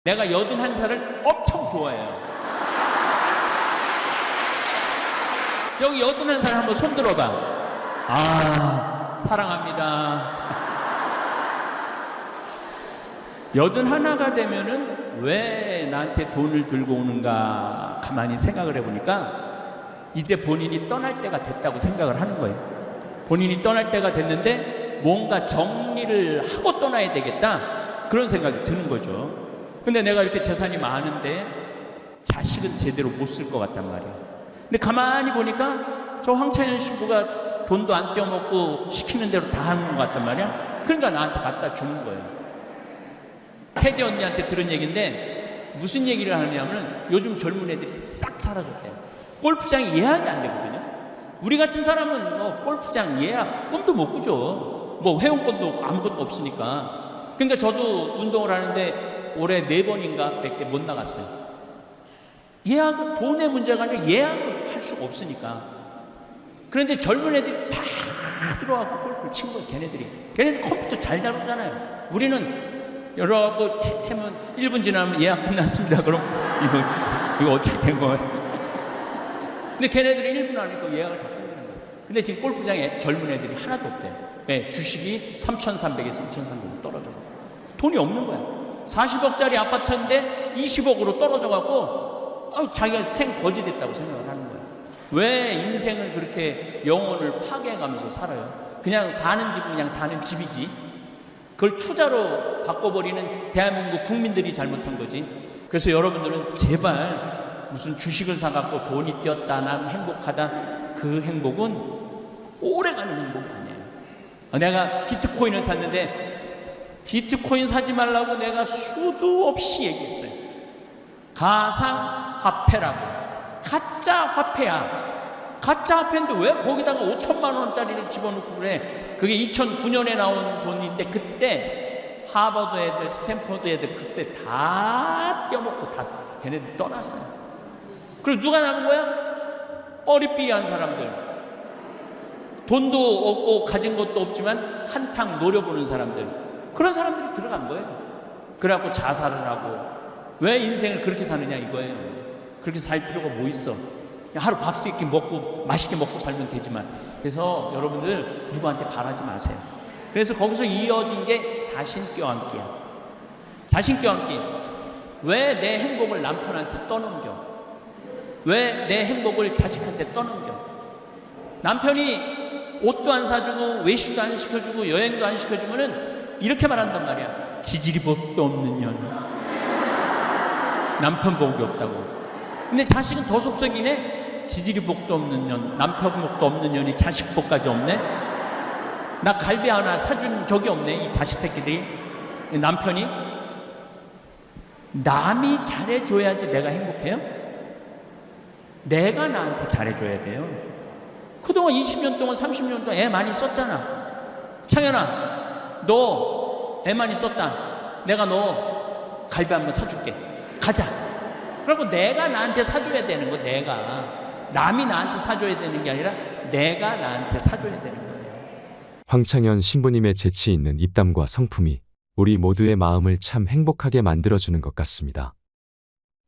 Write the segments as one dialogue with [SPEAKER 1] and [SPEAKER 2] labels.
[SPEAKER 1] 내가 81살을 엄청 좋아해요. 여기 81살 한번 손 들어봐. 아, 사랑합니다. 81가 되면은 왜 나한테 돈을 들고 오는가 가만히 생각을 해보니까 이제 본인이 떠날 때가 됐다고 생각을 하는 거예요. 본인이 떠날 때가 됐는데 뭔가 정리를 하고 떠나야 되겠다, 그런 생각이 드는 거죠. 근데 내가 이렇게 재산이 많은데 자식은 제대로 못 쓸 것 같단 말이에요. 근데 가만히 보니까 저 황창현 신부가 돈도 안 떼어먹고 시키는 대로 다 하는 것 같단 말이야. 그러니까 나한테 갖다 주는 거예요. 테디 언니한테 들은 얘기인데 무슨 얘기를 하냐면 요즘 젊은 애들이 싹 사라졌대요. 골프장이 예약이 안 되거든요. 우리 같은 사람은 뭐 골프장 예약 꿈도 못 꾸죠. 뭐 회원권도 없고 아무것도 없으니까. 그러니까 저도 운동을 하는데 올해 4번인가 밖에 못 나갔어요. 예약은 돈의 문제가 아니라 예약을 할 수가 없으니까. 그런데 젊은 애들이 다 들어와서 골프를 친 거예요. 걔네들이 컴퓨터 잘 다루잖아요. 우리는 여러분 하면 1분 지나면 예약 끝났습니다. 그럼 이거 어떻게 된 거예요? 근데 걔네들이 1분 안에 예약을 다 끝내는 거예요. 근데 지금 골프장에 젊은 애들이 하나도 없대요. 네, 주식이 3,300에서 2,300으로 떨어져요. 돈이 없는 거야. 40억짜리 아파트인데 20억으로 떨어져갖고 자기가 생거지 됐다고 생각을 하는 거예요. 왜 인생을 그렇게 영혼을 파괴해가면서 살아요? 그냥 사는 집은 그냥 사는 집이지, 그걸 투자로 바꿔버리는 대한민국 국민들이 잘못한 거지. 그래서 여러분들은 제발 무슨 주식을 사갖고 돈이 뛰었다 난 행복하다, 그 행복은 오래가는 행복이 아니에요. 내가 비트코인을 샀는데 비트코인 사지 말라고 내가 수도 없이 얘기했어요. 가상화폐라고. 가짜 화폐야. 가짜 화폐인데 왜 거기다가 5천만 원짜리를 집어넣고 그래? 그게 2009년에 나온 돈인데 그때 하버드 애들, 스탠퍼드 애들 그때 다 떼어먹고 다 걔네들 떠났어요. 그리고 누가 남은 거야? 어리삐리한 사람들. 돈도 없고 가진 것도 없지만 한탕 노려보는 사람들. 그런 사람들이 들어간 거예요. 그래갖고 자살을 하고. 왜 인생을 그렇게 사느냐 이거예요. 그렇게 살 필요가 뭐 있어. 그냥 하루 밥 세끼 먹고 맛있게 먹고 살면 되지만. 그래서 여러분들 누구한테 바라지 마세요. 그래서 거기서 이어진 게 자신 껴안기야. 자신 껴안기. 왜 내 행복을 남편한테 떠넘겨? 왜 내 행복을 자식한테 떠넘겨? 남편이 옷도 안 사주고 외식도 안 시켜주고 여행도 안 시켜주면은 이렇게 말한단 말이야. 지지리 복도 없는 년. 남편 복이 없다고. 근데 자식은 더 속썩이네. 지지리 복도 없는 년, 남편 복도 없는 년이 자식 복까지 없네. 나 갈비 하나 사준 적이 없네, 이 자식 새끼들이. 남편이 남이 잘해줘야지 내가 행복해요? 내가 나한테 잘해줘야 돼요. 그동안 20년 동안 30년 동안 애 많이 썼잖아. 창현아, 너 애 많이 썼다. 내가 너 갈비 한번 사줄게. 가자. 그리고 내가 나한테 사줘야 되는 거. 내가. 남이 나한테 사줘야 되는 게 아니라 내가 나한테 사줘야 되는 거예요.
[SPEAKER 2] 황창현 신부님의 재치 있는 입담과 성품이 우리 모두의 마음을 참 행복하게 만들어주는 것 같습니다.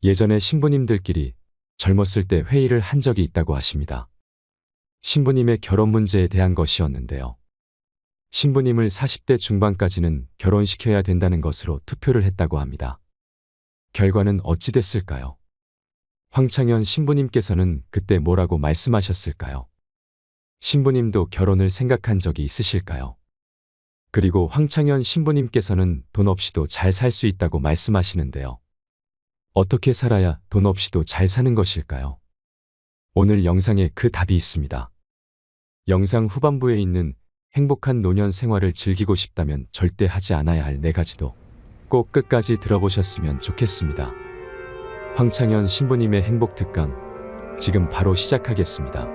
[SPEAKER 2] 예전에 신부님들끼리 젊었을 때 회의를 한 적이 있다고 하십니다. 신부님의 결혼 문제에 대한 것이었는데요. 신부님을 40대 중반까지는 결혼시켜야 된다는 것으로 투표를 했다고 합니다. 결과는 어찌 됐을까요? 황창현 신부님께서는 그때 뭐라고 말씀하셨을까요? 신부님도 결혼을 생각한 적이 있으실까요? 그리고 황창현 신부님께서는 돈 없이도 잘 살 수 있다고 말씀하시는데요. 어떻게 살아야 돈 없이도 잘 사는 것일까요? 오늘 영상에 그 답이 있습니다. 영상 후반부에 있는 행복한 노년 생활을 즐기고 싶다면 절대 하지 않아야 할 4가지도 꼭 끝까지 들어보셨으면 좋겠습니다. 황창현 신부님의 행복 특강, 지금 바로 시작하겠습니다.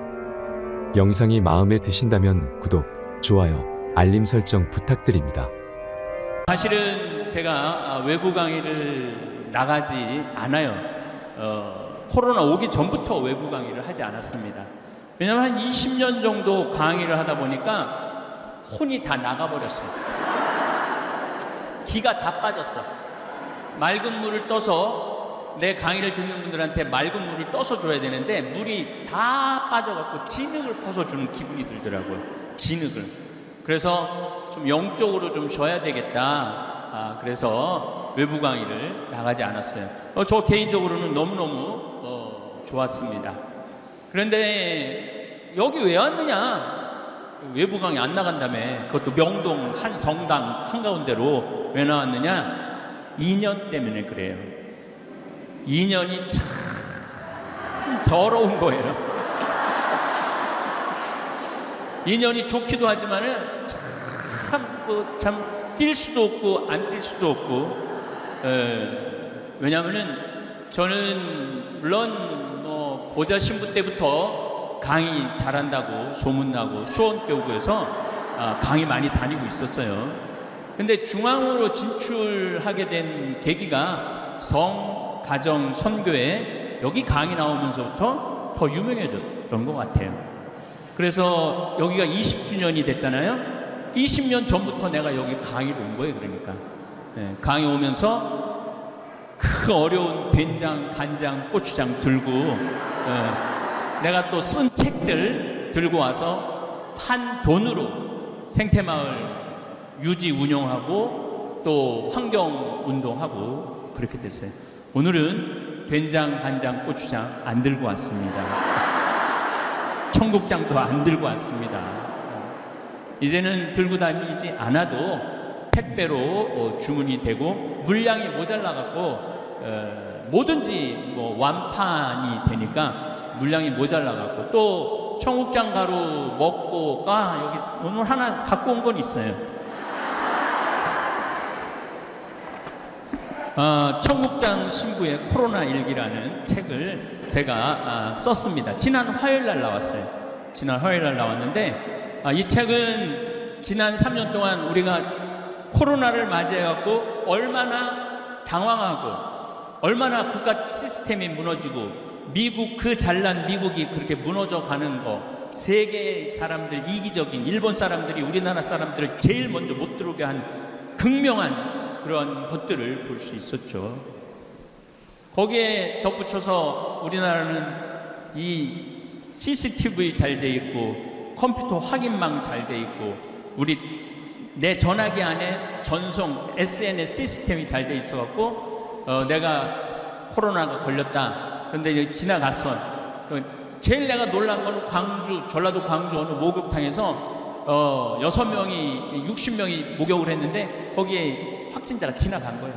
[SPEAKER 2] 영상이 마음에 드신다면 구독, 좋아요, 알림 설정 부탁드립니다.
[SPEAKER 1] 사실은 제가 외부 강의를 나가지 않아요. 코로나 오기 전부터 외부 강의를 하지 않았습니다. 왜냐하면 한 20년 정도 강의를 하다 보니까 혼이 다 나가버렸어요. 기가 다 빠졌어. 맑은 물을 떠서 내 강의를 듣는 분들한테 맑은 물을 떠서 줘야 되는데 물이 다 빠져갖고 진흙을 퍼서 주는 기분이 들더라고요. 진흙을. 그래서 좀 영적으로 좀 쉬어야 되겠다. 그래서 외부 강의를 나가지 않았어요. 저 개인적으로는 너무너무 좋았습니다. 그런데 여기 왜 왔느냐? 외부 강의 안 나간다며. 그것도 명동 한 성당 한가운데로 왜 나왔느냐? 2년 때문에 그래요. 2년이 참 더러운 거예요. 2년이 좋기도 하지만은 참 뛸 수도 없고 안 뛸 수도 없고. 왜냐하면은 저는 물론 뭐 보좌 신부 때부터 강의 잘한다고 소문나고 수원교구에서 강의 많이 다니고 있었어요. 근데 중앙으로 진출하게 된 계기가 성, 가정, 선교회 여기 강의 나오면서부터 더 유명해졌던 것 같아요. 그래서 여기가 20주년이 됐잖아요. 20년 전부터 내가 여기 강의를 온 거예요. 그러니까 강의 오면서 그 어려운 된장, 간장, 고추장 들고 내가 또 쓴 책들 들고 와서 판 돈으로 생태마을 유지 운영하고 또 환경 운동하고 그렇게 됐어요. 오늘은 된장, 간장, 고추장 안 들고 왔습니다. 청국장도 안 들고 왔습니다. 이제는 들고 다니지 않아도 택배로 주문이 되고 물량이 모자라 갖고 뭐든지 뭐 완판이 되니까 물량이 모자라 갖고 또 청국장 가루 먹고 여기 오늘 하나 갖고 온 건 있어요. 청국장 신부의 코로나 일기라는 책을 제가 썼습니다. 지난 화요일 날 나왔어요. 지난 화요일 날 나왔는데 이 책은 지난 3년 동안 우리가 코로나를 맞이해갖고 얼마나 당황하고 얼마나 국가 시스템이 무너지고 미국 그 잘난 미국이 그렇게 무너져 가는 거 세계 사람들 이기적인 일본 사람들이 우리나라 사람들을 제일 먼저 못 들어오게 한 극명한 그런 것들을 볼 수 있었죠. 거기에 덧붙여서 우리나라는 이 CCTV 잘 돼 있고 컴퓨터 확인망 잘 돼 있고 내 전화기 안에 전송 SNS 시스템이 잘 돼 있어 갖고 내가 코로나가 걸렸다. 그런데 이제 지나갔어. 제일 내가 놀란 건 전라도 광주 어느 목욕탕에서 6명이 60명이 목욕을 했는데 거기에 확진자가 지나간 거예요.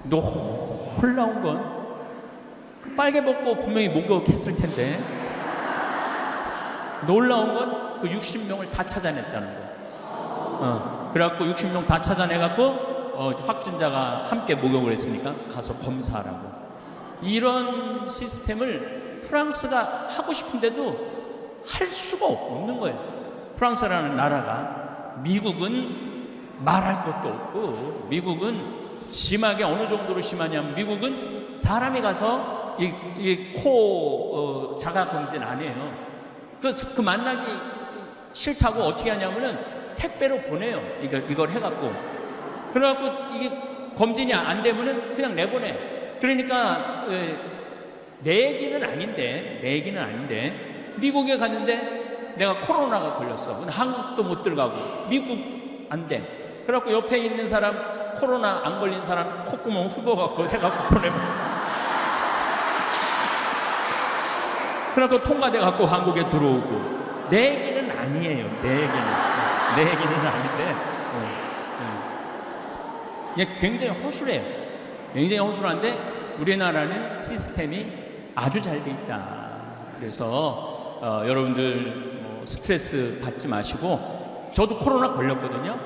[SPEAKER 1] 놀라운 건 그 빨개 벗고 분명히 목욕했을 텐데 놀라운 건 그 60명을 다 찾아냈다는 거예요. 그래갖고 60명 다 찾아내갖고 확진자가 함께 목욕을 했으니까 가서 검사하라고. 이런 시스템을 프랑스가 하고 싶은데도 할 수가 없는 거예요. 프랑스라는 나라가. 미국은 말할 것도 없고 미국은 심하게 어느 정도로 심하냐면 미국은 사람이 가서 코 자가 검진 안 해요. 그 만나기 싫다고 어떻게 하냐면은 택배로 보내요. 이걸 해갖고. 그래갖고 이게 검진이 안 되면은 그냥 내보내. 그러니까 내 얘기는 아닌데 미국에 갔는데 내가 코로나가 걸렸어. 근데 한국도 못 들어가고 미국 안 돼. 그래갖고 옆에 있는 사람 코로나 안 걸린 사람 콧구멍 흡어갖고 해갖고 보내고. 그래갖고 통과돼갖고 한국에 들어오고. 내 얘기는 아니에요. 내 얘기는 아닌데 이게 굉장히 허술해요. 굉장히 허술한데 우리나라는 시스템이 아주 잘 돼 있다. 그래서 여러분들 스트레스 받지 마시고 저도 코로나 걸렸거든요.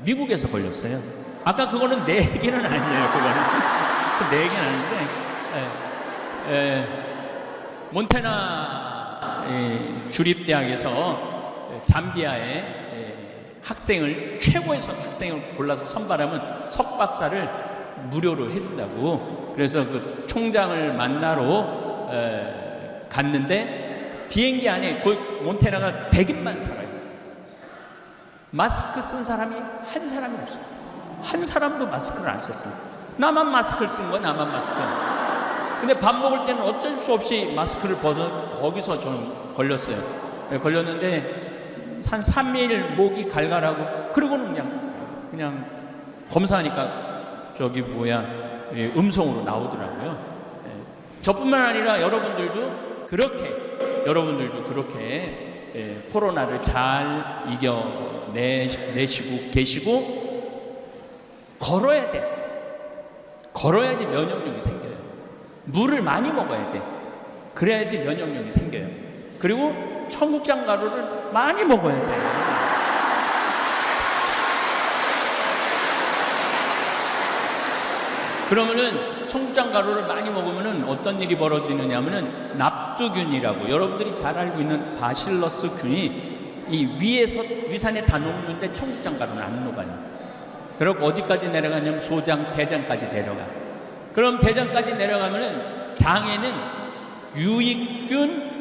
[SPEAKER 1] 미국에서 걸렸어요. 아까 그거는 내 얘기는 아니에요. 그거는 내 얘기는 아닌데 몬테나 주립대학에서 잠비아의 최고의 학생을 골라서 선발하면 석박사를 무료로 해준다고. 그래서 그 총장을 만나러 갔는데 비행기 안에 거의 몬테나가 100인만 살아요. 마스크 쓴 사람이 한 사람이 없어요. 한 사람도 마스크를 안 썼어요. 나만 마스크를 쓴 거야, 나만 마스크. 근데 밥 먹을 때는 어쩔 수 없이 마스크를 벗어 거기서 저는 걸렸어요. 네, 걸렸는데 한 3일 목이 갈갈하고 그러고는 그냥 검사하니까 저기 음성으로 나오더라고요. 네. 저뿐만 아니라 여러분들도 그렇게 코로나를 잘 이겨내시고 계시고 걸어야 돼. 걸어야지 면역력이 생겨요. 물을 많이 먹어야 돼. 그래야지 면역력이 생겨요. 그리고 청국장 가루를 많이 먹어야 돼. 그러면은 청국장 가루를 많이 먹으면은 어떤 일이 벌어지느냐면은 납두균이라고 여러분들이 잘 알고 있는 바실러스 균이 이 위에서 위산에 다 녹는데 청국장 가루는 안 녹아요. 그리고 어디까지 내려가냐면 소장, 대장까지 내려가. 그럼 대장까지 내려가면은 장에는 유익균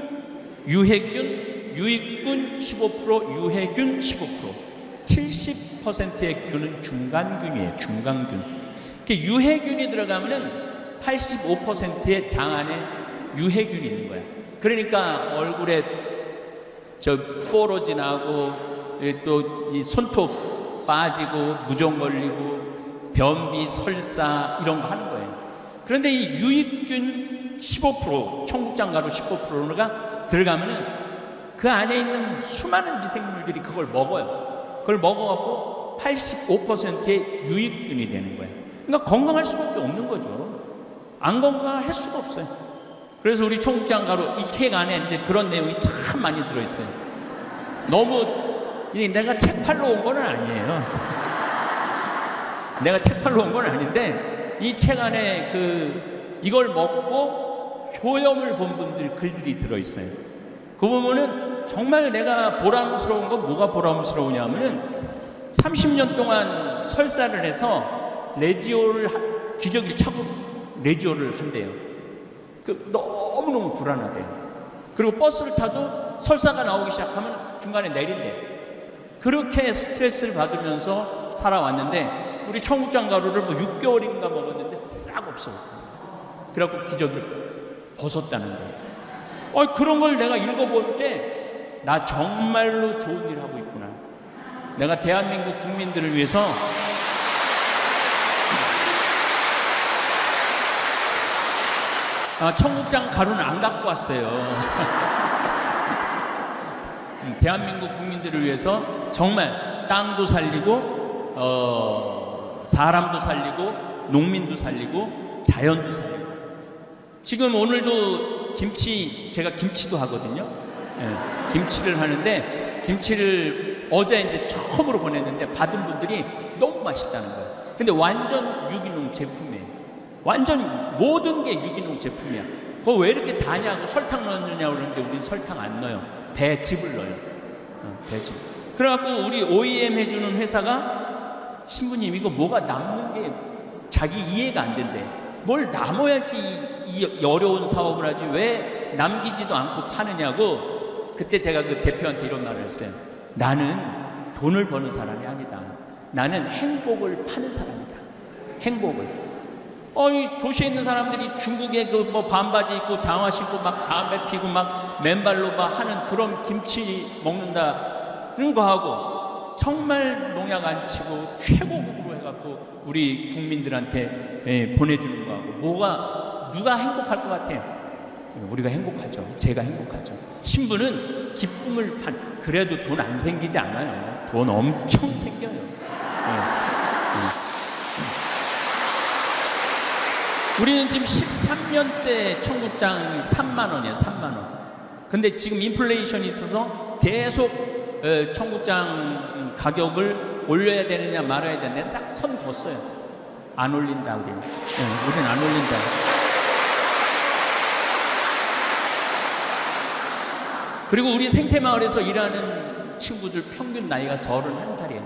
[SPEAKER 1] 15%, 유해균 15%, 70%의 균은 중간균이에요. 중간균. 유해균이 들어가면은 85%의 장 안에 유해균이 있는 거야. 그러니까 얼굴에 뽀로지 나고 또 이 손톱 빠지고 무좀 걸리고 변비, 설사 이런 거 하는 거예요. 그런데 이 유익균 15%, 청국장 가루 15%가 들어가면은 그 안에 있는 수많은 미생물들이 그걸 먹어요. 그걸 먹어갖고 85%의 유익균이 되는 거예요. 그러니까 건강할 수밖에 없는 거죠. 안 건강할 수가 없어요. 그래서 우리 청국장 가루 이 책 안에 이제 그런 내용이 참 많이 들어있어요. 너무 내가 책 팔러 온 건 아니에요. 내가 책 팔러 온 건 아닌데 이 책 안에 이걸 먹고 효염을 본 분들 글들이 들어있어요. 그 보면은 정말 내가 보람스러운 건 뭐가 보람스러우냐면은 30년 동안 설사를 해서 기저귀를 차고 레지오를 한대요. 너무너무 불안하대요. 그리고 버스를 타도 설사가 나오기 시작하면 중간에 내린대요. 그렇게 스트레스를 받으면서 살아왔는데 우리 청국장 가루를 6개월인가 먹었는데 싹 없어. 그래갖고 기저귀를 벗었다는 거예요. 그런 걸 내가 읽어볼 때 나 정말로 좋은 일 하고 있구나. 내가 대한민국 국민들을 위해서 청국장 가루는 안 갖고 왔어요. 대한민국 국민들을 위해서 정말 땅도 살리고 사람도 살리고 농민도 살리고 자연도 살리고. 지금 오늘도 제가 김치도 하거든요. 김치를 하는데 김치를 어제 이제 처음으로 보냈는데 받은 분들이 너무 맛있다는 거예요. 근데 완전 유기농 제품이에요. 완전 모든 게 유기농 제품이야. 그거 왜 이렇게 다냐고 설탕 넣느냐고 그러는데 우린 설탕 안 넣어요. 배즙을 넣어요. 배즙. 그래갖고 우리 OEM 해주는 회사가 신부님 이거 뭐가 남는 게 자기 이해가 안 된대. 뭘 남아야지 이 어려운 사업을 하지 왜 남기지도 않고 파느냐고. 그때 제가 그 대표한테 이런 말을 했어요. 나는 돈을 버는 사람이 아니다. 나는 행복을 파는 사람이다. 행복을. 이 도시에 있는 사람들이 중국에 반바지 입고 장화 신고 막 담배 피고 막 맨발로 막 하는 그런 김치 먹는다는 거 하고 정말 농약 안 치고 최고급으로 해갖고 우리 국민들한테 보내주는 거 하고 누가 행복할 것 같아요? 우리가 행복하죠. 제가 행복하죠. 신부는 기쁨을 그래도 돈 안 생기지 않아요. 돈 엄청 생겨요. 우리는 지금 13년째 청국장이 3만 원이에요. 3만 원. 근데 지금 인플레이션이 있어서 계속 청국장 가격을 올려야 되느냐 말아야 되느냐 딱 선 걷어요. 안 올린다 우리는. 우리는 안 올린다. 그리고 우리 생태마을에서 일하는 친구들 평균 나이가 31살이에요.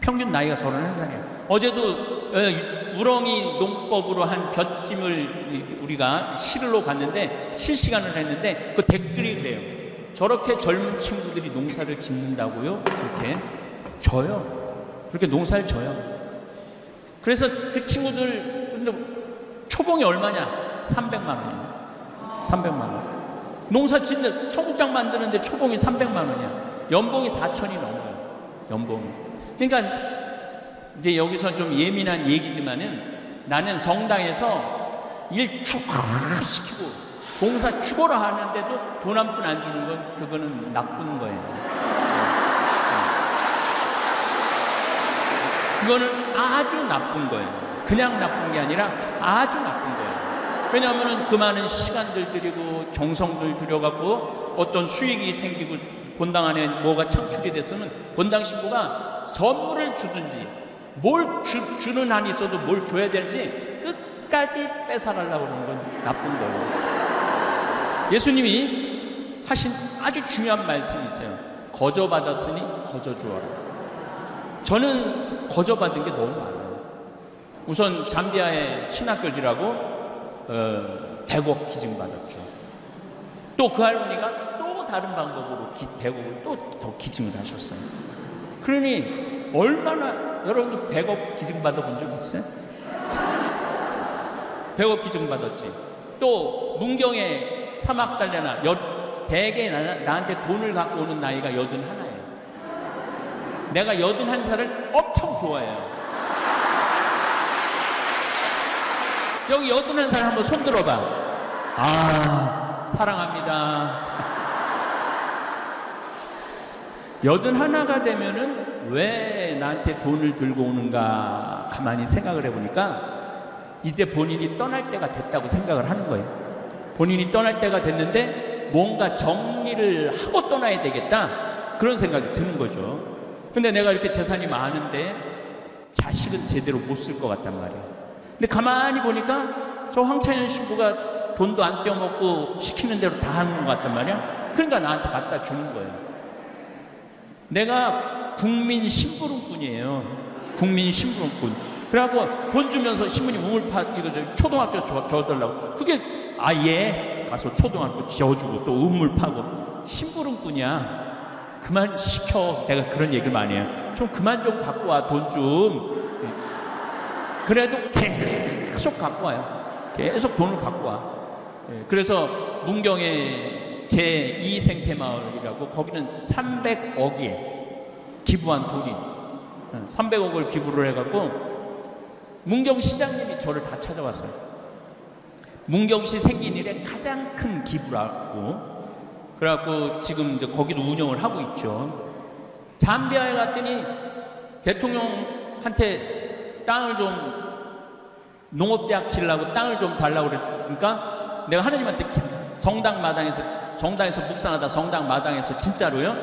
[SPEAKER 1] 평균 나이가 31살이에요. 어제도 우렁이 농법으로 한 볏찜을 우리가 실으러 갔는데 실시간을 했는데 그 댓글이 그래요. 저렇게 젊은 친구들이 농사를 짓는다고요? 그렇게 져요. 그렇게 농사를 져요. 그래서 그 친구들 근데 초봉이 얼마냐? 300만 원이야. 300만 원. 농사 짓는 청국장 만드는데 초봉이 300만 원이야. 연봉이 4천이 넘어요. 연봉이. 그러니까 이제 여기서 좀 예민한 얘기지만은 나는 성당에서 일 축하 시키고 봉사 죽어라 하는데도 돈 한 푼 안 주는 건 그거는 나쁜 거예요. 그거는 아주 나쁜 거예요. 그냥 나쁜 게 아니라 아주 나쁜 거예요. 왜냐하면 그 많은 시간들 들이고 정성들 들여갖고 어떤 수익이 생기고 본당 안에 뭐가 창출이 됐으면 본당 신부가 선물을 주든지 뭘 주는 한이 있어도 뭘 줘야 되는지 끝까지 뺏어가려고 그러는 건 나쁜 거예요. 예수님이 하신 아주 중요한 말씀이 있어요. 거저 받았으니 거저 주어라. 저는 거저 받은 게 너무 많아요. 우선 잠비아의 신학교지라고 100억 기증받았죠. 또 그 할머니가 또 다른 방법으로 100억을 또 더 기증을 하셨어요. 그러니 얼마나 여러분도 100억 기증받아 본 적 있어요? 100억 기증받았지. 또 문경에 사막달래나 대개 나한테 돈을 갖고 오는 나이가 81이에요. 내가 81살을 엄청 좋아해요. 여기 81살 한번 손 들어봐. 아, 사랑합니다. 81가 되면은 왜 나한테 돈을 들고 오는가 가만히 생각을 해보니까 이제 본인이 떠날 때가 됐다고 생각을 하는 거예요. 본인이 떠날 때가 됐는데 뭔가 정리를 하고 떠나야 되겠다 그런 생각이 드는 거죠. 근데 내가 이렇게 재산이 많은데 자식은 제대로 못 쓸 것 같단 말이에요. 근데 가만히 보니까 저 황찬현 신부가 돈도 안 떼어먹고 시키는 대로 다 하는 것 같단 말이야. 그러니까 나한테 갖다 주는 거예요. 내가 국민 심부름꾼이에요. 국민 심부름꾼. 그래갖고 돈 주면서 신부님 우물파 이거 저 초등학교 줘달라고. 그게 아예 가서 초등학교 지어주고 또 우물 파고 심부름꾼이야. 그만 시켜. 내가 그런 얘기를 많이 해요. 좀 그만 좀 갖고 와. 돈 좀. 그래도 계속 갖고 와요. 계속 돈을 갖고 와. 그래서 문경에 제2 생태마을이라고 거기는 300억이에요. 기부한 돈이 300억을 기부를 해갖고 문경시장님이 저를 다 찾아왔어요. 문경시 생긴 일에 가장 큰 기부라고. 그래갖고 지금 이제 거기도 운영을 하고 있죠. 잠비아에 갔더니 대통령한테 땅을 좀 농업대학 지으려고 땅을 좀 달라고 그러니까 내가 하느님한테 성당 마당에서 묵상하다 성당 마당에서 진짜로요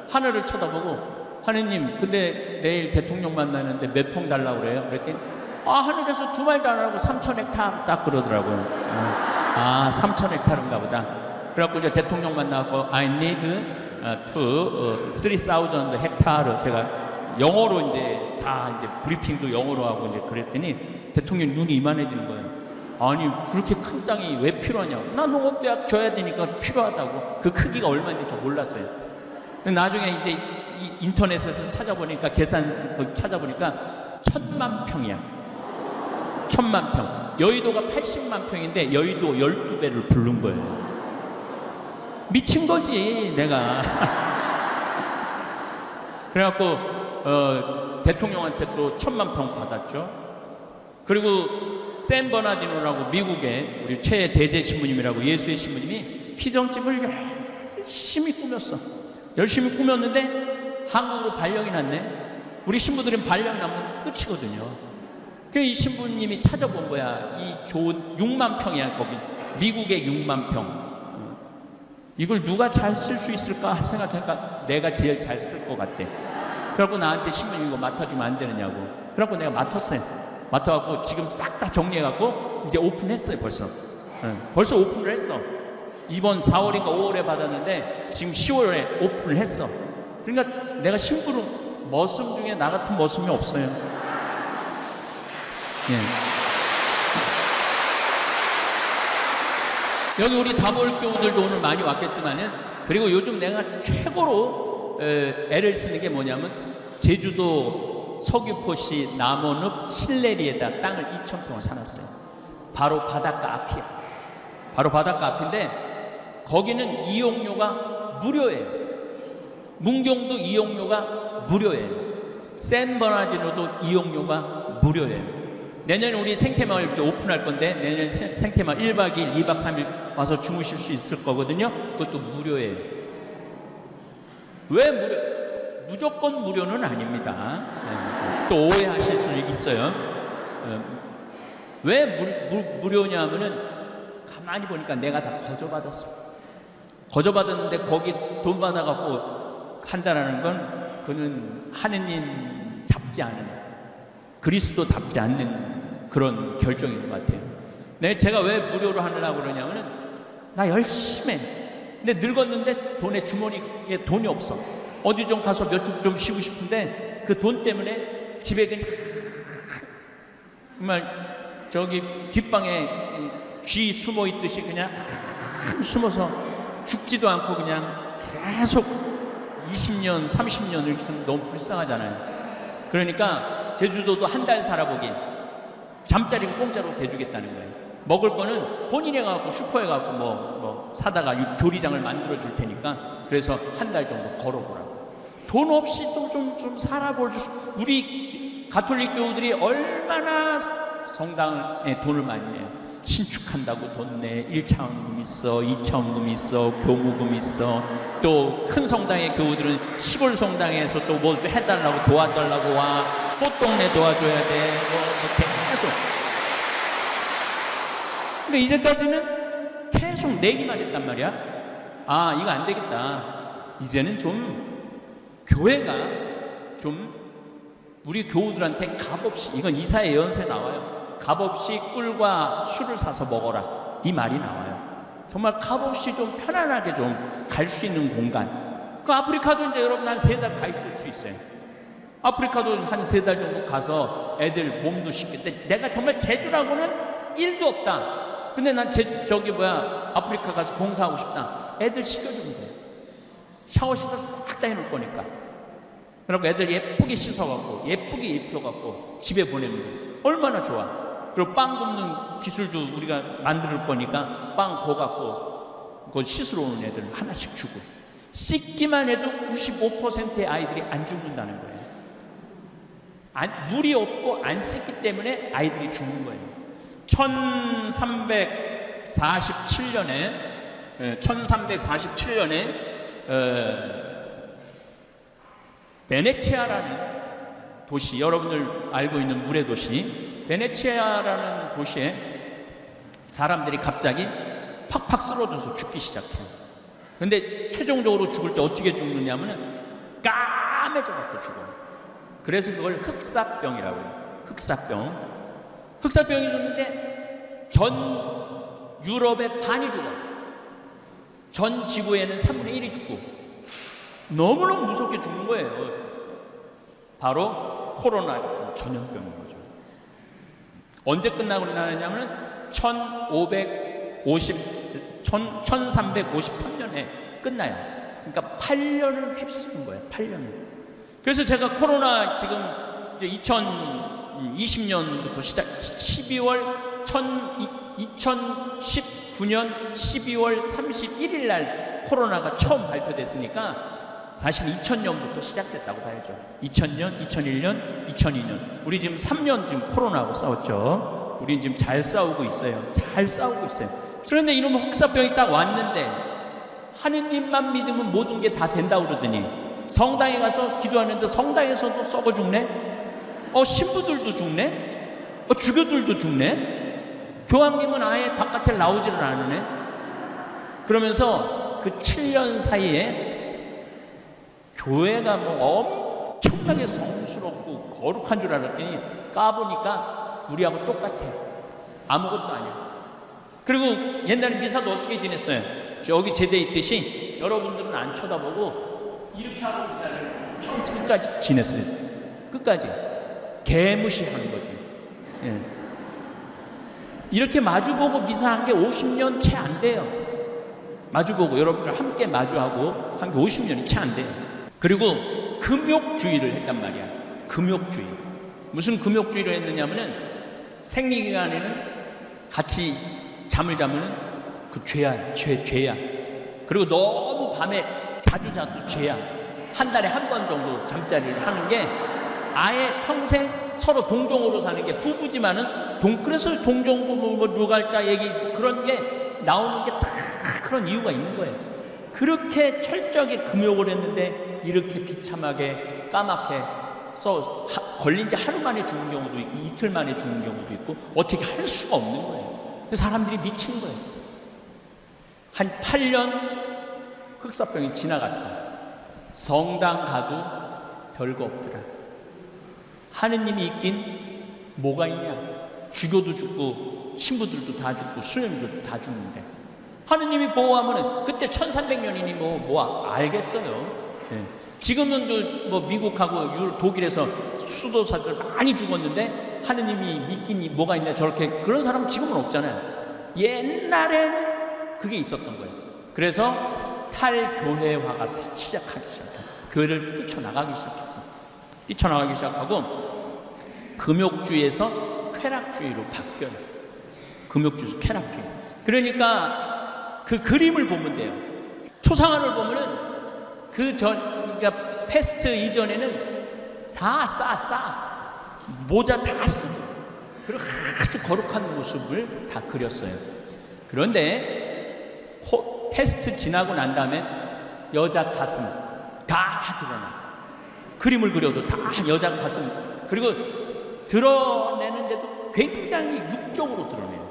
[SPEAKER 1] 하늘을 쳐다보고 하느님 근데 내일 대통령 만나는데 몇 평 달라고 그래요? 그랬더니 하늘에서 두 말도 안 하고 3,000헥타르 딱 그러더라고요. 3,000헥타르인가 보다. 그래갖고 이제 대통령 만나고 I need to 3,000 헥타르 제가 영어로 이제 다 이제 브리핑도 영어로 하고 이제 그랬더니 대통령 눈이 이만해지는 거예요. 아니 그렇게 큰 땅이 왜 필요하냐고. 나 농업대학 줘야 되니까 필요하다고. 그 크기가 얼마인지 저 몰랐어요. 나중에 이제 이 인터넷에서 찾아보니까 계산 찾아보니까 1,000만 평이야. 1,000만 평. 여의도가 80만 평인데 여의도 12배를 부른 거예요. 미친 거지 내가. 그래갖고 대통령한테 또 1,000만 평 받았죠. 그리고 샌 버나디노라고 미국의 우리 최 대제 신부님이라고 예수의 신부님이 피정집을 열심히 꾸몄어. 열심히 꾸몄는데 한국으로 발령이 났네. 우리 신부들은 발령 나면 끝이거든요. 그 이 신부님이 찾아본 거야. 이 좋은 6만 평이야 거기. 미국의 6만 평. 이걸 누가 잘 쓸 수 있을까 생각하니까 내가 제일 잘 쓸 것 같대. 그래갖고 나한테 신부님 이거 맡아주면 안 되느냐고. 그래갖고 내가 맡았어요. 맡아갖고 지금 싹 다 정리해갖고 이제 오픈했어요 벌써. 벌써 오픈을 했어. 이번 4월인가 5월에 받았는데 지금 10월에 오픈을 했어. 그러니까 내가 심부름 머슴 중에 나 같은 머슴이 없어요. 예. 여기 우리 다볼교우들도 오늘 많이 왔겠지만은 그리고 요즘 내가 최고로 애를 쓰는 게 뭐냐면 제주도 서귀포시 남원읍 신내리에다 땅을 2,000평을 사놨어요. 바로 바닷가 앞이야. 바로 바닷가 앞인데 거기는 이용료가 무료예요. 문경도 이용료가 무료예요. 샌버나디노도 이용료가 무료예요. 내년에 우리 생태마을 이제 오픈할 건데 내년 생태마을 1박 2일, 2박 3일 와서 주무실 수 있을 거거든요. 그것도 무료예요. 왜 무료? 무조건 무료는 아닙니다. 네. 또 오해하실 수 있어요. 왜 무료냐 하면은 가만히 보니까 내가 다 거저받았어. 거저받았는데 거기 돈 받아갖고 한다라는 건 그는 하느님답지 않은, 그리스도답지 않는 그런 결정인 것 같아요. 제가 왜 무료로 하려고 그러냐면은 나 열심히 해. 근데 늙었는데 돈에 주머니에 돈이 없어. 어디 좀 가서 몇 주 좀 쉬고 싶은데 그 돈 때문에 집에 그냥 정말 저기 뒷방에 쥐 숨어 있듯이 그냥 숨어서 죽지도 않고 그냥 계속 20년, 30년을 있으면 너무 불쌍하잖아요. 그러니까 제주도도 한 달 살아보기, 잠자리는 공짜로 대주겠다는 거예요. 먹을 거는 본인이 가고 슈퍼에 가고 뭐 사다가 조리장을 만들어 줄 테니까 그래서 한 달 정도 걸어보라고. 돈 없이 좀 살아볼 수. 우리 가톨릭 교우들이 얼마나 성당에 돈을 많이 내요. 신축한다고 돈 내. 1차원금 있어, 2차원금 있어, 교무금 있어. 또 큰 성당의 교우들은 시골 성당에서 또 뭘 해달라고 도와달라고 와. 꽃동네 도와줘야 돼. 계속. 근데 이제까지는 계속 내기만 했단 말이야. 아, 이거 안 되겠다. 이제는 좀 교회가 좀 우리 교우들한테 값없이, 이건 이사의 예언서에 나와요. 값없이 꿀과 술을 사서 먹어라, 이 말이 나와요. 정말 값없이 좀 편안하게 좀 갈 수 있는 공간. 그 아프리카도 이제 여러분 한 3달 가 있을 수 있어요. 아프리카도 한 3달 정도 가서 애들 몸도 씻겠대. 내가 정말 제주라고는 1도 없다. 근데 난 아프리카 가서 봉사하고 싶다. 애들 씻겨주면 돼. 샤워 시설 싹 다 해놓을 거니까. 그리고 애들 예쁘게 씻어갖고 예쁘게 입혀갖고 집에 보내면 돼. 얼마나 좋아. 그리고 빵 굽는 기술도 우리가 만들 거니까 빵 구워갖고 그거 씻으러 오는 애들 하나씩 주고. 씻기만 해도 95%의 아이들이 안 죽는다는 거예요. 물이 없고 안 씻기 때문에 아이들이 죽는 거예요. 1347년에 베네치아라는 도시, 여러분들 알고 있는 물의 도시, 베네치아라는 도시에 사람들이 갑자기 팍팍 쓰러져서 죽기 시작해요. 근데 최종적으로 죽을 때 어떻게 죽느냐면 까매져갖고 죽어요. 그래서 그걸 흑사병이라고 해요. 흑사병이 죽는데 전 유럽의 반이 죽어. 전 지구에는 3분의 1이 죽고 너무너무 무섭게 죽는 거예요. 바로 코로나 같은 전염병인 거죠. 언제 끝나고 나느냐면 1353년에 끝나요. 그러니까 8년을 휩쓰는 거예요. 8년을. 그래서 제가 코로나 지금 이제 2020년부터 시작 2019년 12월 31일 날 코로나가 처음 발표됐으니까 사실 2000년부터 시작됐다고 봐야죠. 2000년, 2001년, 2002년. 우리 지금 3년 지금 코로나하고 싸웠죠. 우리 지금 잘 싸우고 있어요. 그런데 이놈 흑사병이 딱 왔는데 하느님만 믿으면 모든 게 다 된다고 그러더니 성당에 가서 기도하는데 성당에서도 썩어 죽네? 신부들도 죽네? 주교들도 죽네? 교황님은 아예 바깥에 나오지를 않으네? 그러면서 그 7년 사이에 교회가 뭐 엄청나게 성스럽고 거룩한 줄 알았더니 까보니까 우리하고 똑같아. 아무것도 아니야. 그리고 옛날에 미사도 어떻게 지냈어요? 저기 제대 있듯이 여러분들은 안 쳐다보고 이렇게 하고 미사를 끝까지 지냈어요. 끝까지. 개무시하는 거지. 예. 이렇게 마주보고 미사한 게 50년 채 안 돼요. 마주보고 여러분들 함께 마주하고 한 게 50년이 채 안 돼요. 그리고 금욕주의를 했단 말이야. 금욕주의. 무슨 금욕주의를 했느냐면은 생리기간에는 같이 잠을 자면은 그 죄야. 그리고 너무 밤에 자주 자도 죄야. 한 달에 한 번 정도 잠자리를 하는 게 아예 평생 서로 동종으로 사는 게 부부지만은 그래서 동종부부 뭐 누갈다 얘기 그런 게 나오는 게 다 그런 이유가 있는 거예요. 그렇게 철저하게 금욕을 했는데 이렇게 비참하게 까맣게 걸린 지 하루 만에 죽는 경우도 있고 이틀 만에 죽는 경우도 있고 어떻게 할 수가 없는 거예요. 그래서 사람들이 미치는 거예요. 한 8년 흑사병이 지나갔어요. 성당 가도 별거 없더라. 하느님이 있긴 뭐가 있냐. 주교도 죽고 신부들도 다 죽고 수녀들도 다 죽는데 하느님이 보호하면은 그때 1300년이니 뭐 알겠어요. 네. 지금은 뭐 미국하고 독일에서 수도사들 많이 죽었는데 하느님이 믿긴 뭐가 있냐 저렇게 그런 사람은 지금은 없잖아요. 옛날에는 그게 있었던 거예요. 그래서 탈교회화가 시작하기 시작해요. 교회를 뛰쳐나가기 시작했어요. 뛰쳐나가기 시작하고 금욕주의에서 쾌락주의로 바뀌어요. 금욕주의에서 쾌락주의. 그러니까 그 그림을 보면 돼요. 초상화를 보면은 그러니까 패스트 이전에는 다 모자 다 쓰고 그리고 아주 거룩한 모습을 다 그렸어요. 그런데 패스트 지나고 난 다음에 여자 가슴 다 드러나. 그림을 그려도 다 여자 가슴 그리고 드러내는데도 굉장히 육적으로 드러내요.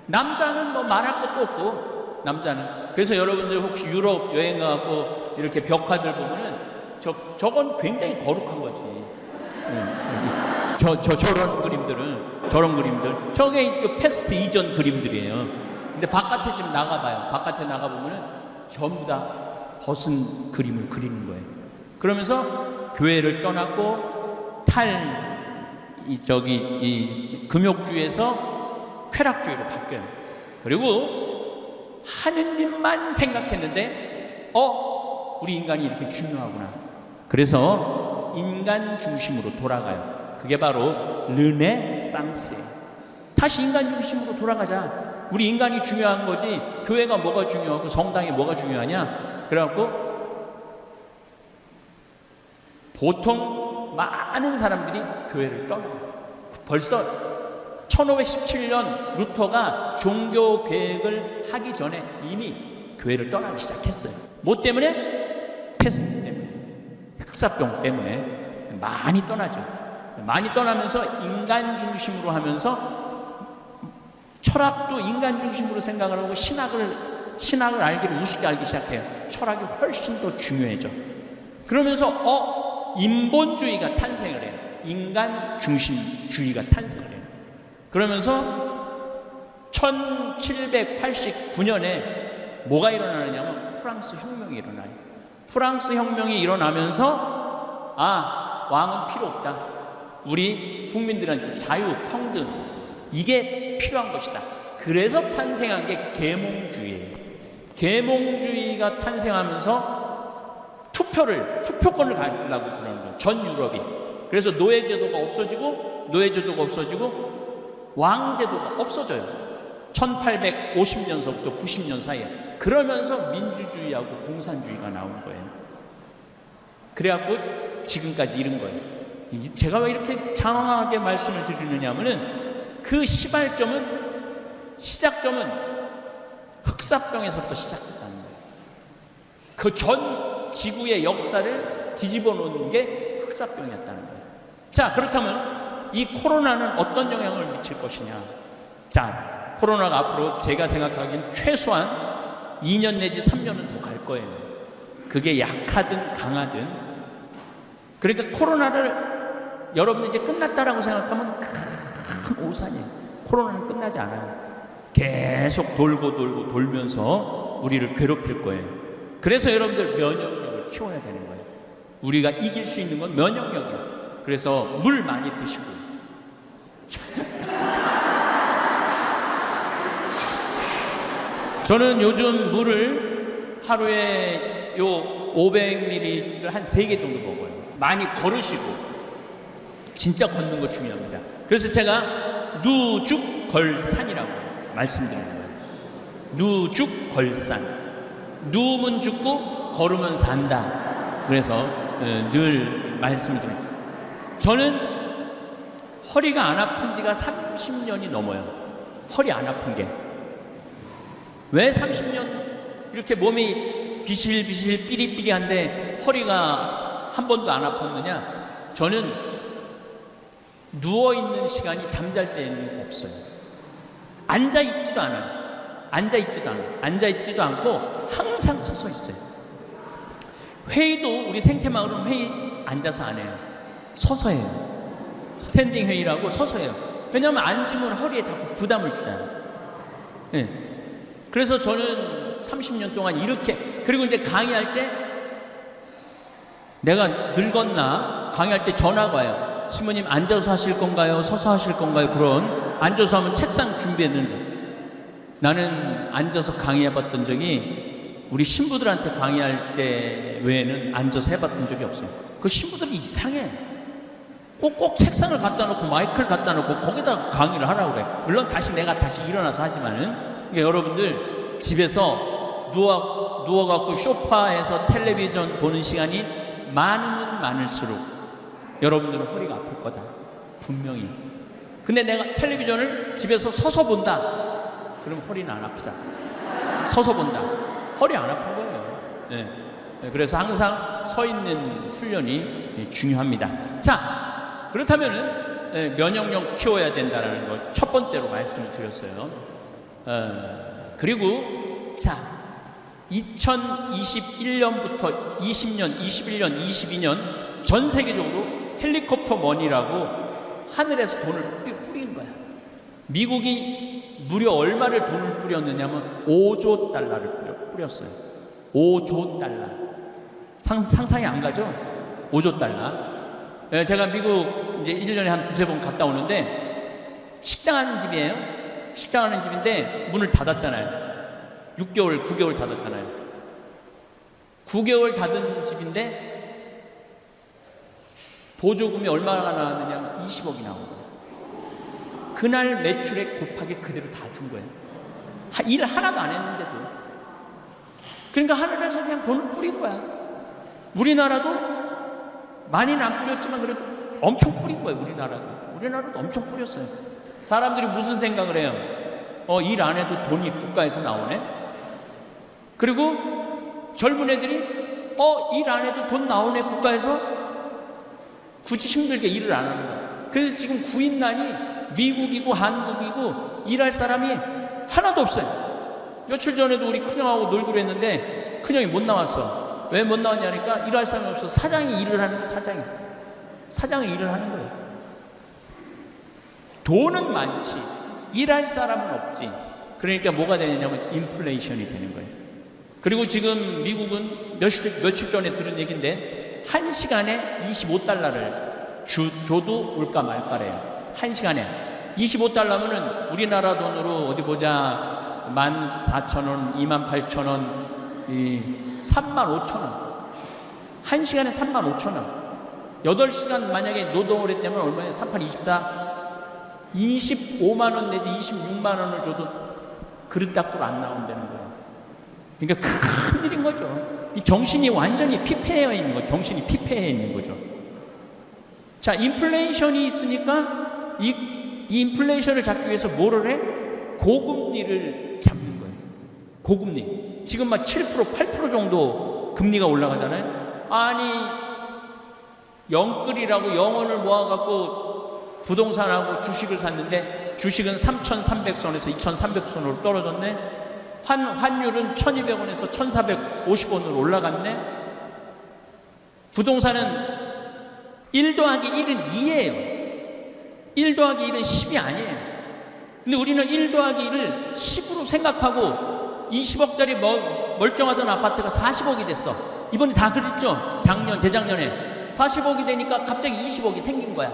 [SPEAKER 1] 남자는 뭐 말할 것도 없고 남자는 그래서 여러분들 혹시 유럽 여행 가고 이렇게 벽화들 보면은 저건 굉장히 거룩한 거지. 저런 그림들 저게 그 패스트 이전 그림들이에요. 근데 바깥에 지금 나가봐요. 바깥에 나가보면은 전부 다 벗은 그림을 그리는 거예요. 그러면서 교회를 떠났고 이 금욕주의에서 쾌락주의로 바뀌어요. 그리고 하느님만 생각했는데 우리 인간이 이렇게 중요하구나. 그래서 인간 중심으로 돌아가요. 그게 바로 르네상스예요. 다시 인간 중심으로 돌아가자. 우리 인간이 중요한 거지 교회가 뭐가 중요하고 성당이 뭐가 중요하냐. 그래갖고 보통 많은 사람들이 교회를 떠나요. 벌써 1517년 루터가 종교 계획을 하기 전에 이미 교회를 떠나기 시작했어요. 뭐 때문에? 패스트 때문에, 흑사병 때문에 많이 떠나죠. 많이 떠나면서 인간 중심으로 하면서 철학도 인간 중심으로 생각을 하고 신학을 알기를 우습게 알기 시작해요. 철학이 훨씬 더 중요해져. 그러면서 인본주의가 탄생을 해요. 인간 중심주의가 탄생을 해요. 그러면서 1789년에 뭐가 일어나느냐면 프랑스 혁명이 일어나요. 프랑스 혁명이 일어나면서 왕은 필요 없다. 우리 국민들한테 자유, 평등 이게 필요한 것이다. 그래서 탄생한 게 계몽주의예요. 계몽주의가 탄생하면서 투표권을 가지려고 그러는 거예요. 전 유럽이. 그래서 노예제도가 없어지고 왕제도가 없어져요. 1850년서부터 90년 사이에. 그러면서 민주주의하고 공산주의가 나온 거예요. 그래갖고 지금까지 이른 거예요. 제가 왜 이렇게 장황하게 말씀을 드리느냐 하면은 그 시작점은 흑사병에서부터 시작됐다는 거예요. 그 전 지구의 역사를 뒤집어 놓은 게 흑사병이었다는 거예요. 자, 그렇다면 이 코로나는 어떤 영향을 미칠 것이냐. 자, 코로나가 앞으로 제가 생각하기엔 최소한 2년 내지 3년은 더 갈 거예요. 그게 약하든 강하든. 그러니까 코로나를 여러분들 이제 끝났다라고 생각하면 큰 오산이에요. 코로나는 끝나지 않아요. 계속 돌면서 우리를 괴롭힐 거예요. 그래서 여러분들 면역력을 키워야 되는 거예요. 우리가 이길 수 있는 건 면역력이에요. 그래서 물 많이 드시고 저는 요즘 물을 하루에 요 500ml를 한 3개 정도 먹어요. 많이 걸으시고 진짜 걷는 거 중요합니다. 그래서 제가 누죽걸산이라고 말씀드리는 거예요. 누죽걸산. 누우면 죽고 걸으면 산다. 그래서 늘 말씀을 드립니다. 저는 허리가 안 아픈 지가 30년이 넘어요. 허리 안 아픈 게. 왜 30년 이렇게 몸이 비실비실 삐리삐리한데 허리가 한 번도 안 아팠느냐? 저는 누워있는 시간이 잠잘 때는 없어요. 앉아있지도 않아요. 앉아있지도 않고 항상 서서 있어요. 회의도 우리 생태마을은 회의 앉아서 안 해요. 서서 해요. 스탠딩 회의라고 서서 해요. 왜냐하면 앉으면 허리에 자꾸 부담을 주잖아요. 네. 그래서 저는 30년 동안 이렇게, 그리고 이제 강의할 때 내가 늙었나 강의할 때 전화가 와요. 신부님 앉아서 하실 건가요? 서서 하실 건가요? 그런 앉아서 하면 책상 준비했는데 나는 앉아서 강의해봤던 적이 우리 신부들한테 강의할 때 외에는 앉아서 해봤던 적이 없어요. 그 신부들이 이상해. 꼭 책상을 갖다 놓고 마이크를 갖다 놓고 거기다 강의를 하라고 그래. 물론 내가 다시 일어나서 하지만은, 그러니까 여러분들 집에서 누워갖고 소파에서 텔레비전 보는 시간이 많으면 많을수록 여러분들은 허리가 아플 거다. 분명히. 근데 내가 텔레비전을 집에서 서서 본다. 그럼 허리는 안 아프다. 서서 본다. 허리 안 아픈 거예요. 네. 그래서 항상 서 있는 훈련이 중요합니다. 자, 그렇다면은 면역력 키워야 된다는 걸 첫 번째로 말씀을 드렸어요. 그리고 자, 2021년부터 20년, 21년, 22년 전 세계적으로 헬리콥터 머니라고 하늘에서 돈을 뿌린 거야. 미국이 무려 얼마를 돈을 뿌렸느냐면 5조 달러를 뿌렸어요. 5조 달러. 상상이 안 가죠? 5조 달러. 제가 미국 이제 1년에 한 두세 번 갔다 오는데 식당 하는 집이에요. 식당 하는 집인데 문을 닫았잖아요. 6개월, 9개월 닫았잖아요. 9개월 닫은 집인데 보조금이 얼마나 나왔느냐면 20억이 나온 거예요. 그날 매출액 곱하기 그대로 다 준 거예요. 일 하나도 안 했는데도. 그러니까 하늘에서 그냥 돈을 뿌린 거야. 우리나라도 많이는 안 뿌렸지만 그래도 엄청 뿌린 거예요. 우리나라도 엄청 뿌렸어요. 사람들이 무슨 생각을 해요? 일 안 해도 돈이 국가에서 나오네? 그리고 젊은 애들이 일 안 해도 돈 나오네 국가에서? 굳이 힘들게 일을 안 하는 거야. 그래서 지금 구인난이 미국이고 한국이고 일할 사람이 하나도 없어요. 며칠 전에도 우리 큰형하고 놀기로 했는데 큰형이 못 나왔어. 왜 못 나왔냐니까 일할 사람이 없어서 사장이 일을 하는 거예요. 사장이 일을 하는 거예요. 돈은 많지 일할 사람은 없지. 그러니까 뭐가 되느냐면 인플레이션이 되는 거예요. 그리고 지금 미국은 며칠 전에 들은 얘기인데 1시간에 25달러를 줘도 올까 말까래요. 1시간에 25달러면은 우리나라 돈으로 어디 보자 14,000원, 28,000원, 35,000원. 1시간에 35,000원. 8시간 만약에 노동을 했다면 얼마예요? 38, 24, 25만원 내지 26만원을 줘도 그릇 닦고 안 나온다는 거예요. 그러니까 큰 일인 거죠. 이 정신이 완전히 피폐해 있는 거죠. 정신이 피폐해 있는 거죠. 자, 인플레이션이 있으니까 이 인플레이션을 잡기 위해서 뭐를 해? 고금리를 잡는 거예요. 고금리. 지금 막 7%, 8% 정도 금리가 올라가잖아요. 아니, 영끌이라고 영원을 모아갖고 부동산하고 주식을 샀는데 주식은 3,300선에서 2,300선으로 떨어졌네. 환율은 1,200원에서 1,450원으로 올라갔네. 부동산은 1 더하기 1은 2예요. 1 더하기 1은 10이 아니에요. 근데 우리는 1 더하기 1을 10으로 생각하고 20억짜리 멀쩡하던 아파트가 40억이 됐어. 이번에 다 그랬죠? 재작년에 40억이 되니까 갑자기 20억이 생긴 거야.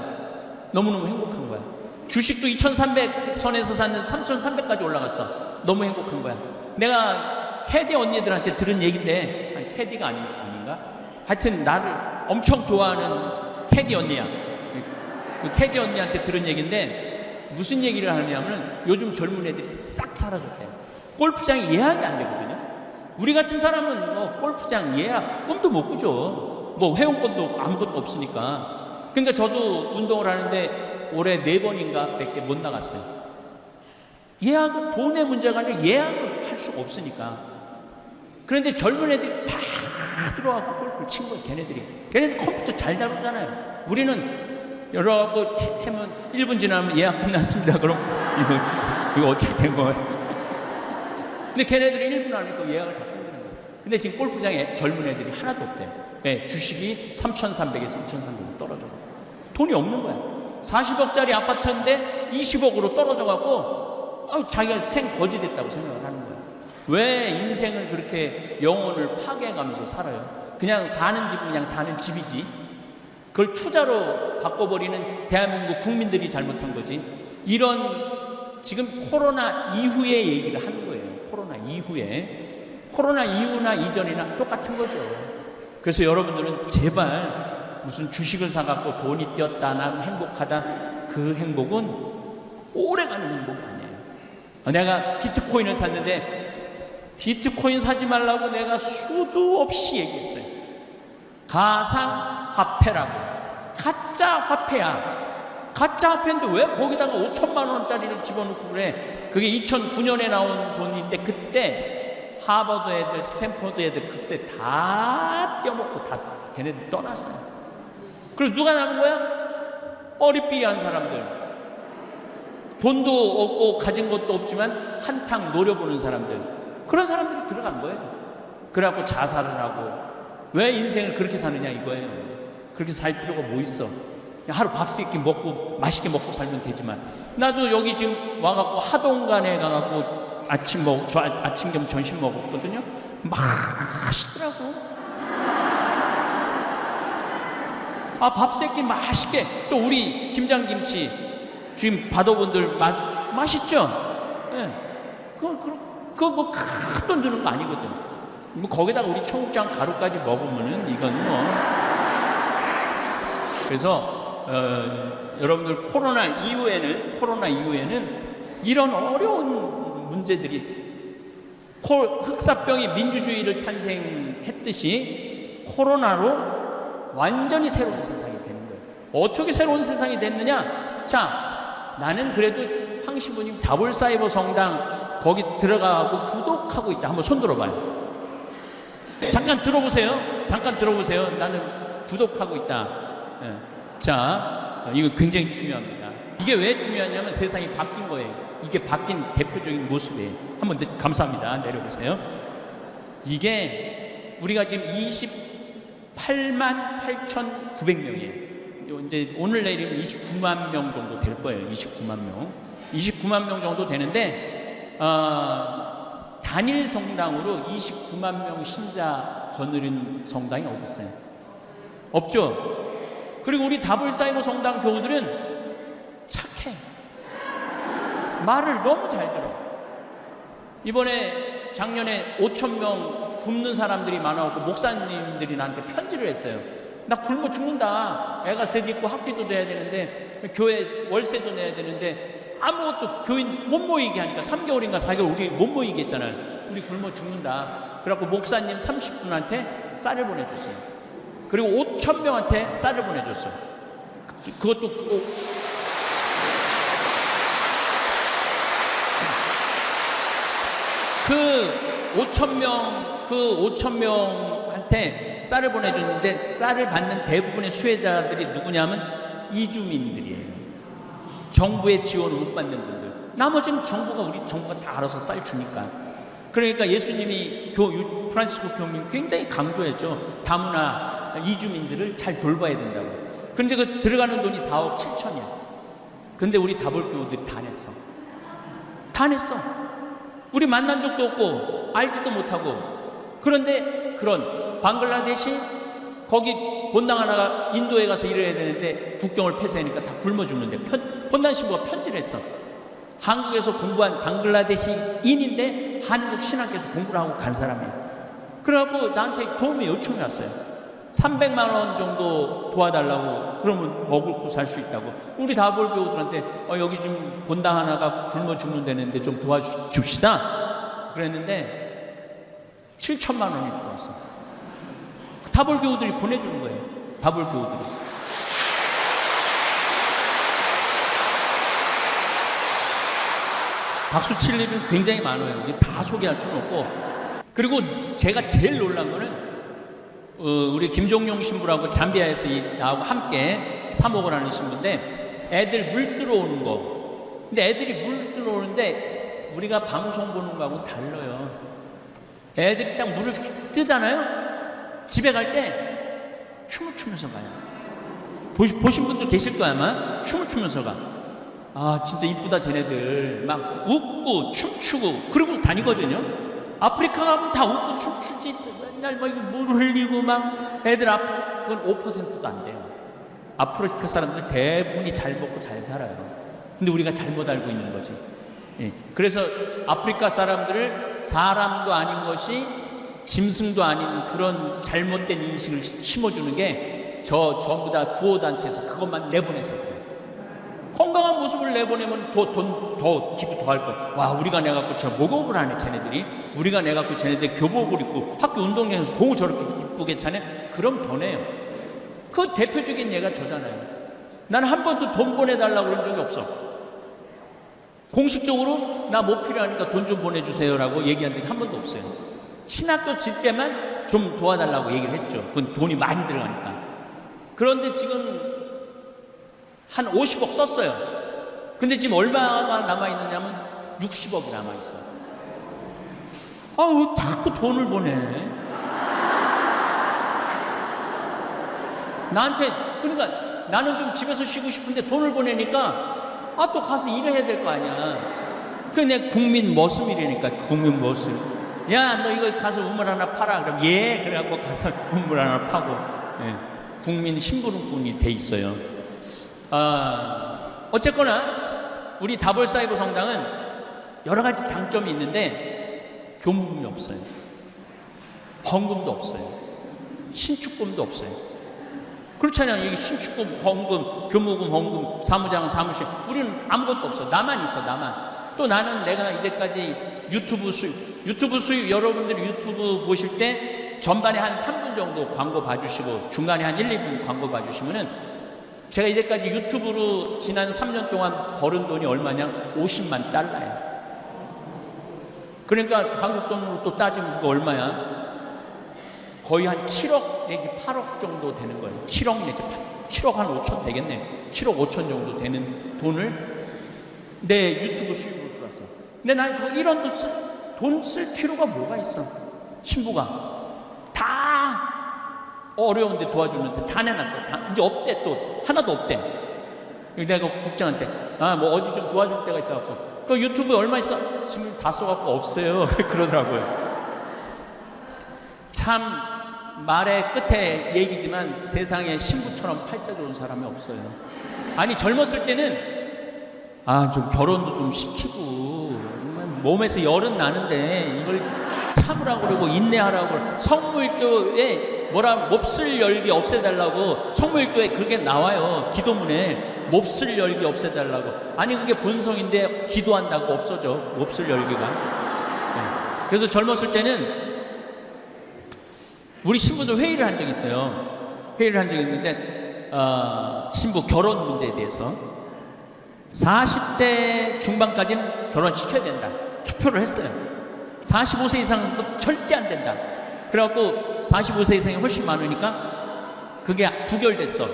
[SPEAKER 1] 너무너무 행복한 거야. 주식도 2,300선에서 샀는데 3,300까지 올라갔어. 너무 행복한 거야. 내가 캐디 언니들한테 들은 얘기인데, 아니, 캐디가 아닌가? 하여튼 나를 엄청 좋아하는 캐디 언니야. 그 캐디 언니한테 들은 얘기인데 무슨 얘기를 하냐면 요즘 젊은 애들이 싹 사라졌대요. 골프장이 예약이 안 되거든요. 우리 같은 사람은 뭐 골프장 예약 꿈도 못 꾸죠. 뭐 회원권도 아무것도 없으니까. 그러니까 저도 운동을 하는데 올해 4번인가 밖에 못 나갔어요. 예약은 돈의 문제가 아니라 예약을 할 수가 없으니까. 그런데 젊은 애들이 다 들어와서 골프를 친 거예요. 걔네들 컴퓨터 잘 다루잖아요. 우리는 여러 거 하면 1분 지나면 예약 끝났습니다. 그럼 이거 어떻게 된 거예요? 근데 걔네들이 1분 안에 그 예약을 다 끝내는 거예요. 근데 지금 골프장에 젊은 애들이 하나도 없대요. 네, 주식이 3,300에서 2,300으로 떨어져. 돈이 없는 거야. 40억짜리 아파트인데 20억으로 떨어져 갖고 자기가 생 거지됐다고 생각을 하는 거야. 왜 인생을 그렇게 영혼을 파괴해가면서 살아요? 그냥 사는 집은 그냥 사는 집이지. 그걸 투자로 바꿔버리는 대한민국 국민들이 잘못한 거지. 이런 지금 코로나 이후의 얘기를 하는 거예요. 코로나 이후에. 코로나 이후나 이전이나 똑같은 거죠. 그래서 여러분들은 제발 무슨 주식을 사갖고 돈이 뛰었다 난 행복하다, 그 행복은 오래가는 행복이 아니에요. 내가 비트코인을 샀는데 비트코인 사지 말라고 내가 수도 없이 얘기했어요. 가상화폐라고. 가짜 화폐야. 가짜 화폐인데 왜 거기다가 5천만 원짜리를 집어넣고 그래? 그게 2009년에 나온 돈인데 그때 하버드 애들, 스탠포드 애들 그때 다 떼어먹고 다 걔네들 떠났어요. 그리고 누가 남은 거야? 어리삐리한 사람들. 돈도 없고 가진 것도 없지만 한탕 노려보는 사람들. 그런 사람들이 들어간 거예요. 그래갖고 자살을 하고. 왜 인생을 그렇게 사느냐 이거예요. 그렇게 살 필요가 뭐 있어. 하루 밥 3끼 먹고 맛있게 먹고 살면 되지만, 나도 여기 지금 와갖고 하동간에 가갖고 아침 겸 점심 먹었거든요. 맛있더라고. 밥 3끼 맛있게. 또 우리 김장김치 지금 받아본들 맛있죠? 예. 네. 그거 뭐 큰 돈 드는 거 아니거든. 뭐 거기다가 우리 청국장 가루까지 먹으면은 이건 뭐. 그래서 여러분들 코로나 이후에는 이런 어려운 문제들이, 흑사병이 민주주의를 탄생했듯이 코로나로 완전히 새로운 세상이 되는 거예요. 어떻게 새로운 세상이 됐느냐? 자, 나는 그래도 황신부님 다볼사이버 성당 거기 들어가고 구독하고 있다. 한번 손 들어봐요. 잠깐 들어보세요. 나는 구독하고 있다. 예. 자, 이거 굉장히 중요합니다. 이게 왜 중요하냐면 세상이 바뀐 거예요. 이게 바뀐 대표적인 모습이에요. 한번 감사합니다. 내려보세요. 이게 우리가 지금 28만 8,900명이에요. 이제 오늘 내일이면 29만 명 정도 될 거예요. 29만 명 정도 되는데 단일 성당으로 29만 명 신자 거느린 성당이 어디 있어요? 없죠? 그리고 우리 다볼사이버 성당 교우들은 착해. 말을 너무 잘 들어. 이번에 작년에 5,000명 굶는 사람들이 많아갖고 목사님들이 나한테 편지를 했어요. 나 굶어 죽는다. 애가 셋 있고 학비도 내야 되는데 교회 월세도 내야 되는데 아무것도 교인 못 모이게 하니까 3개월인가 4개월 우리 못 모이게 했잖아요. 우리 굶어 죽는다. 그래갖고 목사님 30분한테 쌀을 보내줬어요. 그리고 5,000명한테 쌀을 보내줬어요. 그것도 그 5,000명한테 쌀을 보내줬는데 쌀을 받는 대부분의 수혜자들이 누구냐면 이주민들이에요. 정부의 지원을 못 받는 분들. 나머지는 우리 정부가 다 알아서 쌀 주니까. 그러니까 예수님이 프란시스코 교우님 굉장히 강조했죠. 다문화 이주민들을 잘 돌봐야 된다고. 그런데 그 들어가는 돈이 4억 7천이야. 근데 우리 다볼 교우들이 다 냈어. 우리 만난 적도 없고 알지도 못하고. 그런데 그런 방글라데시 거기 본당 하나가 인도에 가서 일해야 되는데 국경을 폐쇄하니까 다 굶어 죽는데 본당 신부가 편지를 했어. 한국에서 공부한 방글라데시인인데 한국 신학교에서 공부를 하고 간 사람이에요. 그래갖고 나한테 도움이 요청이 왔어요. 300만 원 정도 도와달라고. 그러면 먹고 살 수 있다고. 우리 다볼 교우들한테 여기 좀 본당 하나가 굶어 죽는다는데 좀 도와줍시다 그랬는데 7천만 원이 들어왔어요. 다볼 교우들이 보내주는 거예요. 다볼 교우들이. 박수 칠 일은 굉장히 많아요. 이게 다 소개할 수는 없고. 그리고 제가 제일 놀란 거는 우리 김종용 신부라고 잠비아에서 나하고 함께 사목을 하는 신부인데 애들 물 들어오는 거. 근데 애들이 물 들어오는데 우리가 방송 보는 거하고 달라요. 애들이 딱 물을 뜨잖아요. 집에 갈 때 춤을 추면서 가요. 보신 분도 계실 거야 아마. 춤을 추면서 가. 아 진짜 이쁘다 쟤네들. 막 웃고 춤추고 그러고 다니거든요. 아프리카 가면 다 웃고 춤추지. 맨날 막 물 흘리고 막 애들 그건 5%도 안 돼요. 아프리카 사람들 대부분이 잘 먹고 잘 살아요. 근데 우리가 잘못 알고 있는 거지. 예. 그래서 아프리카 사람들을 사람도 아닌 것이 짐승도 아닌 그런 잘못된 인식을 심어주는 게 전부 다 구호단체에서 그것만 내보내서 그래요. 건강한 모습을 내보내면 더 기부 더 할 거예요. 와 우리가 내갖고 저 목욕을 하네 쟤네들이. 우리가 내갖고 쟤네들 교복을 입고 학교 운동장에서 공을 저렇게 기쁘게 차네. 그럼 더 내요. 그 대표적인 예가 저잖아요. 난 한 번도 돈 보내달라고 그런 적이 없어. 공식적으로 나 뭐 필요하니까 돈 좀 보내주세요라고 얘기한 적이 한 번도 없어요. 신학교 질 때만 좀 도와달라고 얘기를 했죠. 그건 돈이 많이 들어가니까. 그런데 지금 한 50억 썼어요. 근데 지금 얼마가 남아있느냐면 60억이 남아있어요. 아, 왜 자꾸 돈을 보내? 나한테, 그러니까 나는 좀 집에서 쉬고 싶은데 돈을 보내니까 또 가서 일해야 될 거 아니야. 내 국민 머슴이라니까, 국민 머슴. 야, 너 이거 가서 우물 하나 팔아. 그럼 예, 그래갖고 가서 우물 하나 파고. 예, 국민 심부름꾼이 돼 있어요. 어쨌거나 우리 다볼사이버 성당은 여러 가지 장점이 있는데 교무금이 없어요. 헌금도 없어요. 신축금도 없어요. 그렇잖아요. 여기 신축금, 헌금, 교무금, 헌금, 사무장, 사무실. 우리는 아무것도 없어. 나만 있어, 나만. 또 나는 내가 이제까지 유튜브 수익 여러분들이 유튜브 보실 때 전반에 한 3분 정도 광고 봐주시고 중간에 한 1, 2분 광고 봐주시면은 제가 이제까지 유튜브로 지난 3년 동안 벌은 돈이 얼마냐? 50만 달러예요. 그러니까 한국 돈으로 또 따지면 그거 얼마야? 거의 한 7억 내지 8억 정도 되는 거예요. 7억 내지 7억 한 5천 되겠네요. 7억 5천 정도 되는 돈을 내 유튜브 수익으로 들었어. 근데 난 그 1원도 돈 쓸 필요가 뭐가 있어? 신부가 다 어려운데 도와주는데 다 내놨어. 이제 없대. 또 하나도 없대. 내가 국장한테 뭐 어디 좀 도와줄 데가 있어갖고 그 유튜브에 얼마 있어? 지금 다 써갖고 없어요. 그러더라고요. 참 말의 끝에 얘기지만 세상에 신부처럼 팔자 좋은 사람이 없어요. 아니 젊었을 때는 좀 결혼도 좀 시키고 몸에서 열은 나는데 이걸 참으라고 그러고 인내하라고. 성무일교에 몹쓸 열기 없애달라고 성무일교에 그게 나와요. 기도문에 몹쓸 열기 없애달라고. 아니 그게 본성인데 기도한다고 없어져 몹쓸 열기가. 네. 그래서 젊었을 때는 우리 신부들 회의를 한 적이 있어요. 회의를 한 적이 있는데 신부 결혼 문제에 대해서 40대 중반까지는 결혼시켜야 된다. 투표를 했어요. 45세 이상은 절대 안 된다. 그래갖고 45세 이상이 훨씬 많으니까 그게 부결됐어.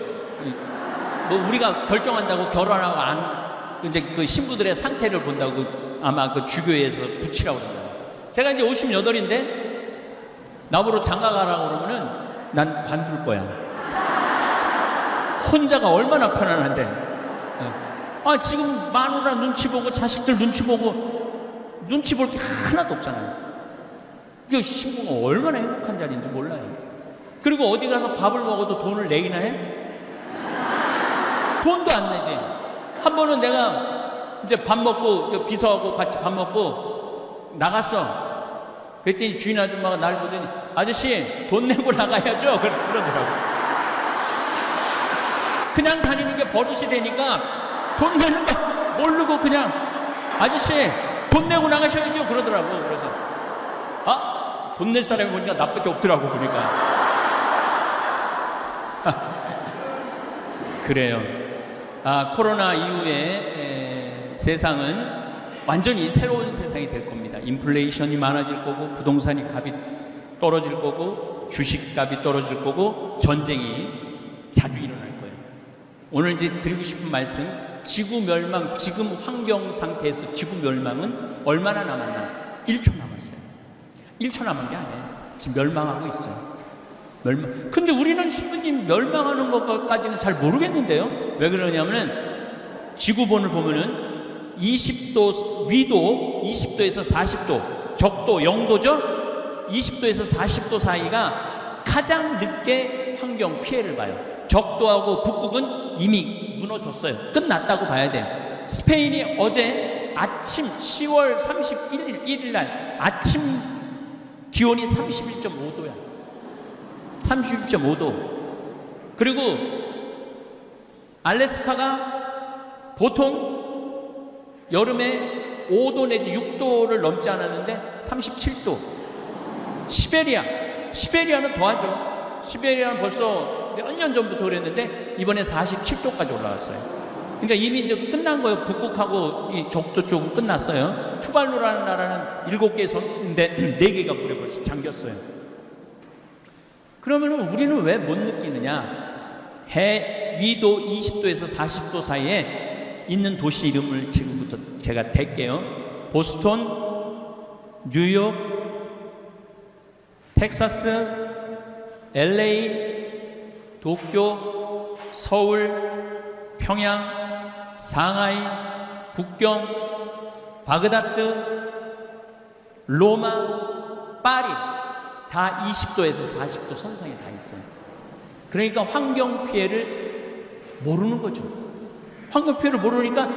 [SPEAKER 1] 뭐 우리가 결정한다고 결혼하고 이제 그 신부들의 상태를 본다고 아마 그 주교회에서 붙이라고 그러더라고요. 제가 이제 58인데 나보러 장가 가라고 그러면은 난 관둘 거야. 혼자가 얼마나 편안한데. 지금 마누라 눈치 보고 자식들 눈치 보고 눈치 볼 게 하나도 없잖아요. 그 신부가 얼마나 행복한 자리인지 몰라요. 그리고 어디 가서 밥을 먹어도 돈을 내기나 해? 돈도 안 내지. 한 번은 내가 이제 밥 먹고 비서하고 같이 밥 먹고 나갔어. 그랬더니 주인 아줌마가 날 보더니 아저씨 돈 내고 나가야죠. 그러더라고요. 그냥 다니는 게 버릇이 되니까 돈 내는 게 모르고 그냥 아저씨 돈 내고 나가셔야죠. 그러더라고. 그래서 돈 낼 사람이 보니까 나밖에 없더라고. 보니까 그래요. 코로나 이후에 세상은 완전히 새로운 세상이 될 겁니다. 인플레이션이 많아질 거고, 부동산이 값이 떨어질 거고, 주식값이 떨어질 거고, 전쟁이 자주 일어날 거예요. 오늘 이제 드리고 싶은 말씀, 지구 멸망, 지금 환경 상태에서 지구 멸망은 얼마나 남았나? 1초 남았어요. 1초 남은 게 아니에요. 지금 멸망하고 있어요. 근데 우리는 신부님 멸망하는 것까지는 잘 모르겠는데요. 왜 그러냐면은 지구본을 보면은 20도 위도 20도에서 40도, 적도 0도죠. 20도에서 40도 사이가 가장 늦게 환경 피해를 봐요. 적도하고 북극은 이미 무너졌어요. 끝났다고 봐야 돼요. 스페인이 어제 아침 10월 31일 날 아침 기온이 31.5도야. 31.5도. 그리고 알래스카가 보통 여름에 5도 내지 6도를 넘지 않았는데 37도. 시베리아는 더하죠. 시베리아는 벌써 몇 년 전부터 그랬는데 이번에 47도까지 올라갔어요. 그러니까 이미 이제 끝난 거예요. 북극하고 이 적도 쪽은 끝났어요. 투발루라는 나라는 7개의 섬인데 4개가 물에 벌써 잠겼어요. 그러면 우리는 왜 못 느끼느냐? 해 위도 20도에서 40도 사이에 있는 도시 이름을 지금부터 제가 댈게요. 보스턴, 뉴욕, 텍사스, LA, 도쿄, 서울, 평양, 상하이, 북경, 바그다드, 로마, 파리 다 20도에서 40도 선상에 다 있어요. 그러니까 환경 피해를 모르는 거죠. 환경 피해를 모르니까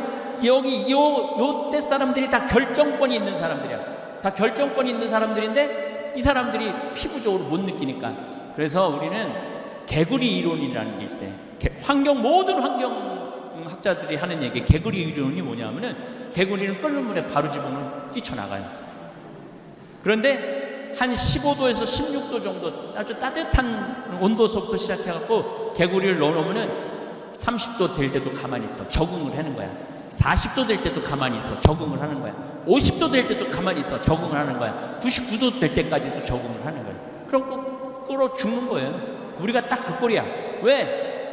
[SPEAKER 1] 여기 요때 사람들이 다 결정권이 있는 사람들이야. 다 결정권이 있는 사람들인데 이 사람들이 피부적으로 못 느끼니까. 그래서 우리는 개구리 이론이라는 게 있어요. 모든 환경학자들이 하는 얘기, 개구리 이론이 뭐냐면은 개구리는 끓는 물에 바로 집으면 뛰쳐나가요. 그런데 한 15도에서 16도 정도 아주 따뜻한 온도서부터 시작해갖고 개구리를 넣어놓으면은 30도 될 때도 가만히 있어. 적응을 하는 거야. 40도 될 때도 가만히 있어. 적응을 하는 거야. 50도 될 때도 가만히 있어. 적응을 하는 거야. 99도 될 때까지도 적응을 하는 거야. 그럼 끓어 죽는 거예요. 우리가 딱 그 꼴이야. 왜?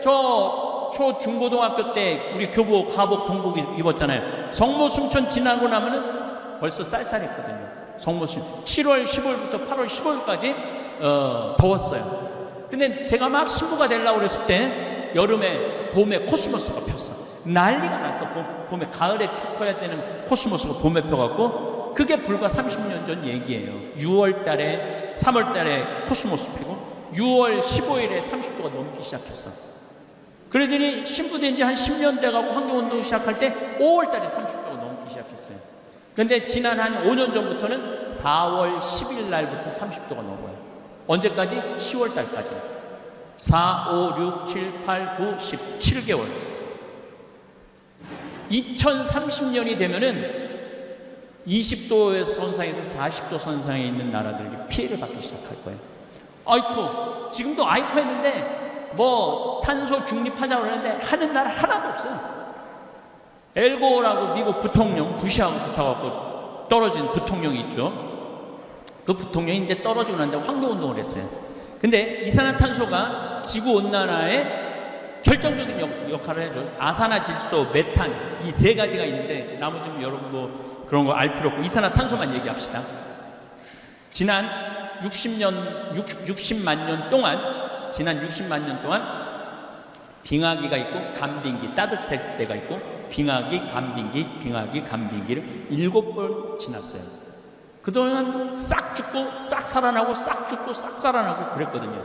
[SPEAKER 1] 중고등학교 때 우리 교복, 하복, 동복 입었잖아요. 성모 순천 지나고 나면은 벌써 쌀쌀했거든요. 성모 순천 7월 15일부터 8월 15일까지 더웠어요. 근데 제가 막 신부가 되려고 그랬을 때 봄에 코스모스가 폈어. 난리가 났어. 봄에 가을에 펴야 되는 코스모스가 봄에 펴갖고 그게 불과 30년 전 얘기예요. 6월 달에 3월 달에 코스모스 피고 6월 15일에 30도가 넘기 시작했어. 그러더니 신부된 지 한 10년 돼가고 환경운동 시작할 때 5월 달에 30도가 넘기 시작했어요. 근데 지난 한 5년 전부터는 4월 10일 날부터 30도가 넘어요. 언제까지? 10월 달까지. 4, 5, 6, 7, 8, 9, 10, 7개월. 2030년이 되면은 20도의 선상에서 40도 선상에 있는 나라들이 피해를 받기 시작할 거예요. 아이쿠, 지금도 아이쿠 했는데 뭐 탄소 중립하자고 그러는데 하는 나라 하나도 없어요. 엘고라고 미국 부통령, 부시하고 붙어갖고 떨어진 부통령이 있죠. 그 부통령이 이제 떨어지고 난 다음에 환경운동을 했어요. 근데 이산화탄소가 지구온난화에 결정적인 역할을 해줘. 아산화질소, 메탄 이 세 가지가 있는데 나머지는 여러분 뭐 그런 거 알 필요 없고 이산화탄소만 얘기합시다. 지난 60만 년 동안 빙하기가 있고 간빙기, 따뜻할 때가 있고 빙하기, 간빙기를 7번 지났어요. 그동안 싹 죽고 싹 살아나고 싹 죽고 싹 살아나고 그랬거든요.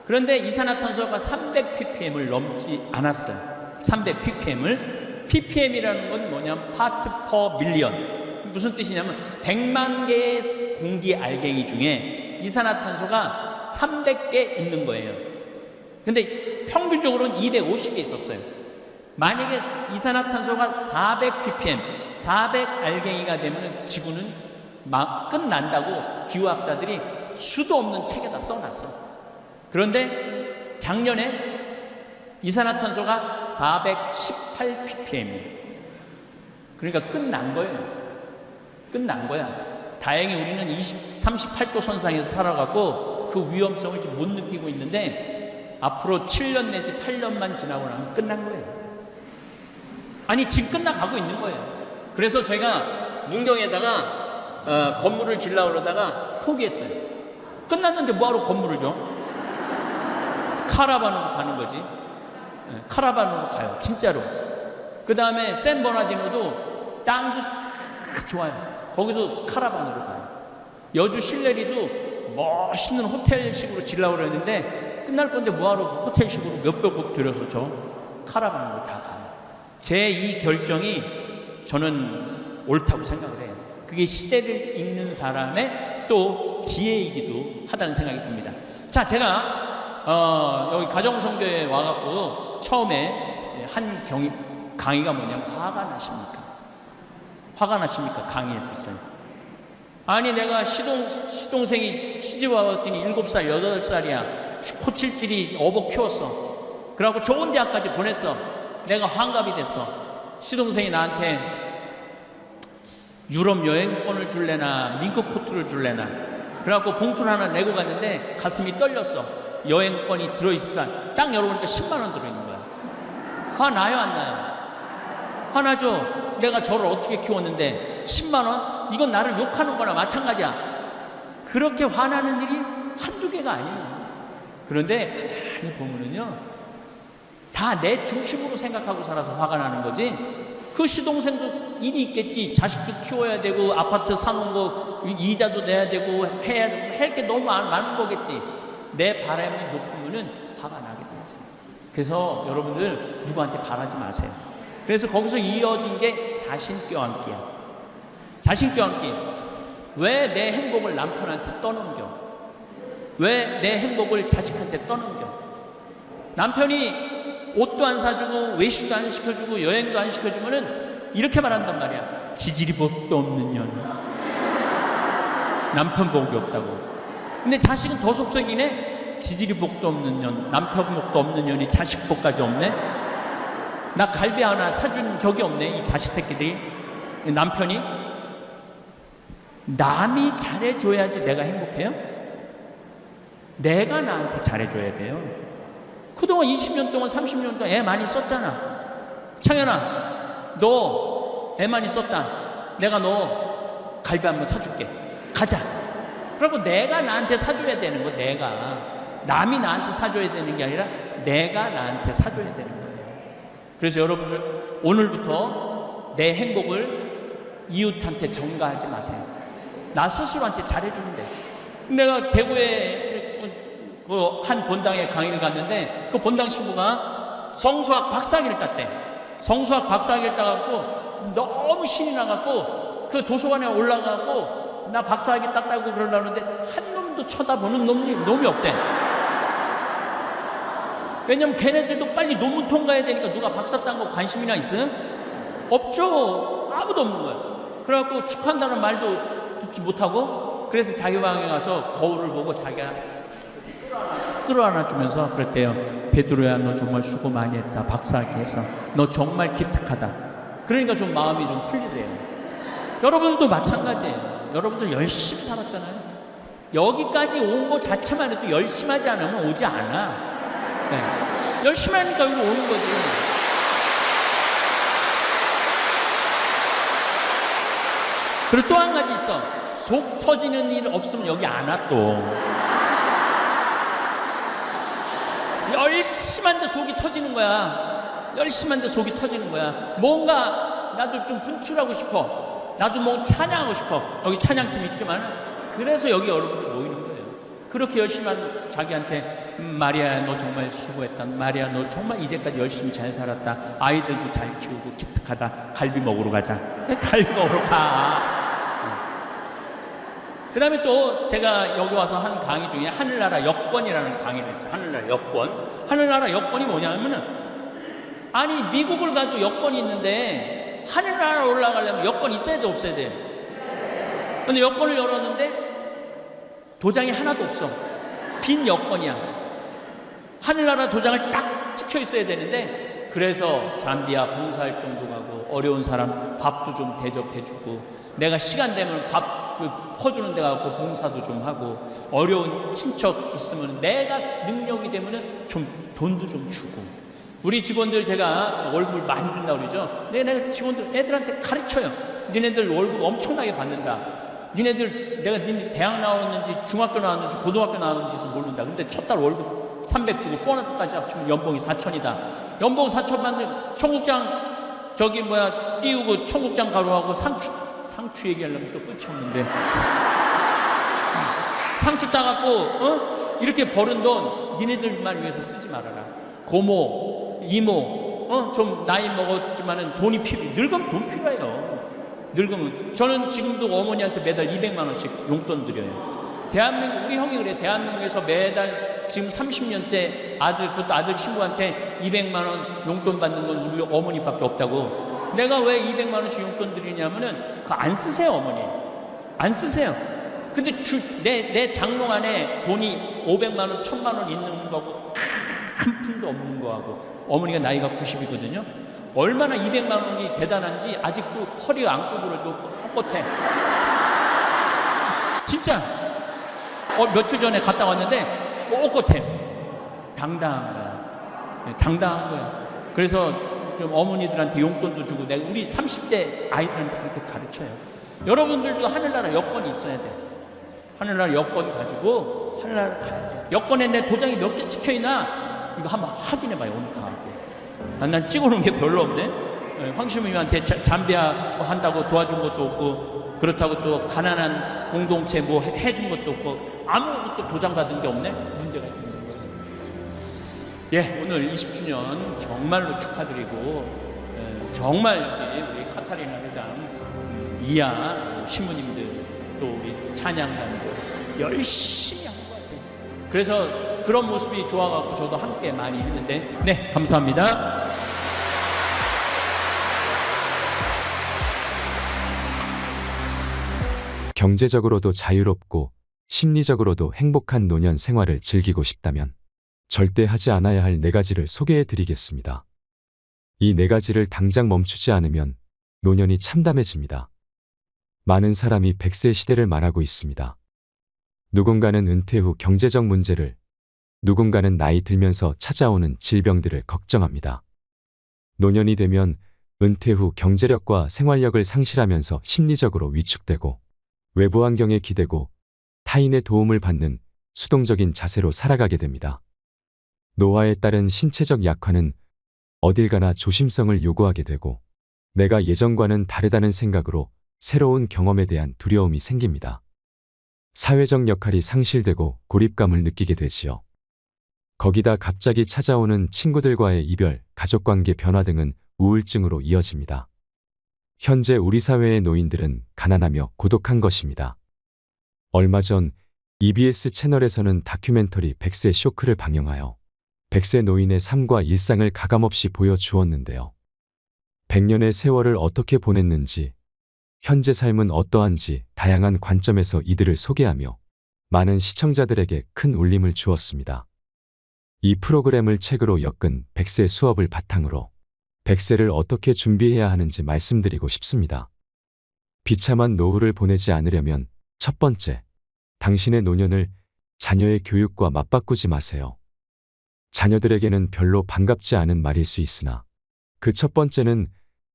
[SPEAKER 1] 그런데 이산화탄소가 300ppm을 넘지 않았어요. 300ppm이라는 건 뭐냐면 파트 퍼 밀리언. 무슨 뜻이냐면 100만 개의 공기 알갱이 중에 이산화탄소가 300개 있는 거예요. 근데 평균적으로는 250개 있었어요. 만약에 이산화탄소가 400ppm, 400 알갱이가 되면 지구는 끝난다고 기후학자들이 수도 없는 책에다 써놨어. 그런데 작년에 이산화탄소가 418ppm이에요. 그러니까 끝난 거예요. 끝난 거야. 다행히 우리는 38도 선상에서 살아가고 그 위험성을 지금 못 느끼고 있는데 앞으로 7년 내지 8년만 지나고 나면 끝난 거예요. 아니 지금 끝나가고 있는 거예요. 그래서 제가 문경에다가 건물을 지으려고 그러다가 포기했어요. 끝났는데 뭐하러 건물을 줘? 카라반으로 가는 거지. 카라반으로 가요. 진짜로. 그 다음에 샌버나디노도 땅도 좋아요. 거기도 카라반으로 가요. 여주 실내리도 멋있는 호텔식으로 지으려고 그랬는데 끝날 건데 뭐하러 호텔식으로 몇백억 들여서 저 카라반으로 다 가요. 제 이 결정이 저는 옳다고 생각을 해요. 그게 시대를 읽는 사람의 또 지혜이기도 하다는 생각이 듭니다. 자, 제가 여기 가정성교에 와갖고 처음에 한 강의가 뭐냐면 화가 나십니까? 화가 나십니까? 강의했었어요. 아니 내가 시동생이 시집 와봤더니 7살, 8살이야. 코칠질이 어복 키웠어. 그래갖고 좋은 대학까지 보냈어. 내가 환갑이 됐어. 시동생이 나한테 유럽 여행권을 줄래나 민크 코트를 줄래나. 그래갖고 봉투를 하나 내고 갔는데 가슴이 떨렸어. 여행권이 들어있어. 딱 열어보니까 10만 원 들어있는 거야. 화 나요 안 나요? 화나죠? 내가 저를 어떻게 키웠는데 10만 원? 이건 나를 욕하는 거나 마찬가지야. 그렇게 화나는 일이 한두 개가 아니에요. 그런데 가만히 보면은요, 다 내 중심으로 생각하고 살아서 화가 나는 거지. 그 시동생도 일이 있겠지. 자식도 키워야 되고 아파트 사놓은 거 이자도 내야 되고 해야 되고 할 게 너무 많은 거겠지. 내 바람이 높으면은 화가 나게 돼 있어요. 그래서 여러분들 누구한테 바라지 마세요. 그래서 거기서 이어진 게 자신 껴안기야. 자신 껴안기. 왜 내 행복을 남편한테 떠넘겨? 왜 내 행복을 자식한테 떠넘겨? 남편이 옷도 안 사주고 외식도 안 시켜주고 여행도 안 시켜주면은 이렇게 말한단 말이야. 지질이 복도 없는 년. 남편 복이 없다고. 근데 자식은 더 속썩이네. 지질이 복도 없는 년, 남편 복도 없는 년이 자식 복까지 없네. 나 갈비 하나 사준 적이 없네. 이 자식 새끼들이. 남편이 남이 잘해줘야지 내가 행복해요. 내가 나한테 잘해줘야 돼요. 그동안 20년 동안 30년 동안 애 많이 썼잖아. 창현아, 너 애 많이 썼다. 내가 너 갈비 한번 사줄게. 가자. 그리고 내가 나한테 사줘야 되는 거. 내가. 남이 나한테 사줘야 되는 게 아니라 내가 나한테 사줘야 되는 거예요. 그래서 여러분들 오늘부터 내 행복을 이웃한테 전가하지 마세요. 나 스스로한테 잘해주면 돼. 내가 대구에 그 한 본당에 강의를 갔는데 그 본당 신부가 성수학 박사학위를 땄대. 성수학 박사학위를 따갖고 너무 신이 나갖고 그 도서관에 올라가고 나 박사학위 땄다고 그러려는데 한 놈도 쳐다보는 놈이 없대. 왜냐면 걔네들도 빨리 논문 통과해야 되니까 누가 박사 딴 거 관심이나 있어요? 없죠. 아무도 없는 거야. 그래갖고 축하한다는 말도 듣지 못하고 그래서 자기 방에 가서 거울을 보고 자기가 끌어안아 주면서 그랬대요. 베드로야, 너 정말 수고 많이 했다. 박사학위 해서 너 정말 기특하다. 그러니까 좀 마음이 좀 풀리래요. 여러분들도 마찬가지예요. 여러분들 열심히 살았잖아요. 여기까지 온 거 자체만 해도 열심히 하지 않으면 오지 않아. 네. 열심히 하니까 여기 오는 거지. 그리고 또 한 가지 있어. 속 터지는 일 없으면 여기 안 와 또. 열심히 한데 속이 터지는 거야. 열심히 한데 속이 터지는 거야. 뭔가 나도 좀 분출하고 싶어. 나도 뭐 찬양하고 싶어. 여기 찬양팀 있지만 그래서 여기 여러분들 모이는 거예요. 그렇게 열심히 한 자기한테 마리아야 너 정말 수고했다. 마리아 너 정말 이제까지 열심히 잘 살았다. 아이들도 잘 키우고 기특하다. 갈비 먹으러 가자. 갈비 먹으러 가. 그 다음에 또 제가 여기 와서 한 강의 중에 하늘나라 여권이라는 강의를 했어요. 하늘나라 여권. 하늘나라 여권이 뭐냐면은, 아니, 미국을 가도 여권이 있는데, 하늘나라 올라가려면 여권 있어야 돼, 없어야 돼? 근데 여권을 열었는데, 도장이 하나도 없어. 빈 여권이야. 하늘나라 도장을 딱 찍혀 있어야 되는데, 그래서 잠비아 봉사활동도 가고, 어려운 사람 밥도 좀 대접해주고, 내가 시간 되면 밥 퍼주는 데 가고 봉사도 좀 하고, 어려운 친척 있으면 내가 능력이 되면은 좀 돈도 좀 주고, 우리 직원들 제가 월급을 많이 준다고 그러죠. 내가 직원들 애들한테 가르쳐요. 니네들 월급 엄청나게 받는다. 니네들 내가 니네 대학 나왔는지 중학교 나왔는지 고등학교 나왔는지도 모른다. 근데 첫 달 월급 300 주고 보너스까지 합치면 연봉이 4천이다. 연봉 4천 받는 청국장 띄우고 청국장 가루하고 상추 얘기하려면 또 끝이 없는데 상추 따갖고 이렇게 버는 돈 니네들만 위해서 쓰지 말아라. 고모, 이모, 좀 나이 먹었지만은 돈이 늙으면 돈 필요해요. 늙으면 저는 지금도 어머니한테 매달 200만 원씩 용돈 드려요. 대한민국 우리 형이 그래. 대한민국에서 매달 지금 30년째 그것도 아들 신부한테 200만 원 용돈 받는 건 우리 어머니밖에 없다고. 내가 왜 200만 원씩 용돈 드리냐면은 그거 안 쓰세요, 어머니. 안 쓰세요. 근데 내 장롱 안에 돈이 500만 원, 1000만 원 있는 거고 한 푼도 없는 거하고, 어머니가 나이가 90이거든요. 얼마나 200만 원이 대단한지 아직도 허리가 안 구부러지고 꼿꼿해. 진짜 며칠 전에 갔다 왔는데 꼿꼿해. 당당한 거야. 네, 당당한 거야. 그래서 좀 어머니들한테 용돈도 주고, 내가 우리 30대 아이들한테 그렇게 가르쳐요. 여러분들도 하늘나라 여권이 있어야 돼. 하늘나라 여권 가지고 하늘나라 가야 돼. 여권에 내 도장이 몇 개 찍혀있나 이거 한번 확인해봐요. 오늘 가고. 난 찍어놓은 게 별로 없네. 황시무님한테 잠비아 한다고 도와준 것도 없고, 그렇다고 또 가난한 공동체 뭐 해준 것도 없고, 아무것도 도장 받은 게 없네. 문제가 있는 거예요. 예, 오늘 20주년 정말로 축하드리고, 정말 우리 카타리나 회장, 이하 신부님들, 또 우리 찬양단들 열심히 한 것 같아요. 그래서 그런 모습이 좋아갖고 저도 함께 많이 했는데, 네, 감사합니다.
[SPEAKER 2] 경제적으로도 자유롭고 심리적으로도 행복한 노년 생활을 즐기고 싶다면 절대 하지 않아야 할 4가지를 소개해 드리겠습니다. 이 4가지를 당장 멈추지 않으면 노년이 참담해집니다. 많은 사람이 100세 시대를 말하고 있습니다. 누군가는 은퇴 후 경제적 문제를, 누군가는 나이 들면서 찾아오는 질병들을 걱정합니다. 노년이 되면 은퇴 후 경제력과 생활력을 상실하면서 심리적으로 위축되고, 외부 환경에 기대고 타인의 도움을 받는 수동적인 자세로 살아가게 됩니다. 노화에 따른 신체적 약화는 어딜 가나 조심성을 요구하게 되고, 내가 예전과는 다르다는 생각으로 새로운 경험에 대한 두려움이 생깁니다. 사회적 역할이 상실되고 고립감을 느끼게 되지요. 거기다 갑자기 찾아오는 친구들과의 이별, 가족관계 변화 등은 우울증으로 이어집니다. 현재 우리 사회의 노인들은 가난하며 고독한 것입니다. 얼마 전 EBS 채널에서는 다큐멘터리 100세 쇼크를 방영하여 100세 노인의 삶과 일상을 가감없이 보여주었는데요. 100년의 세월을 어떻게 보냈는지, 현재 삶은 어떠한지 다양한 관점에서 이들을 소개하며 많은 시청자들에게 큰 울림을 주었습니다. 이 프로그램을 책으로 엮은 100세 수업을 바탕으로 100세를 어떻게 준비해야 하는지 말씀드리고 싶습니다. 비참한 노후를 보내지 않으려면 첫 번째, 당신의 노년을 자녀의 교육과 맞바꾸지 마세요. 자녀들에게는 별로 반갑지 않은 말일 수 있으나 그 첫 번째는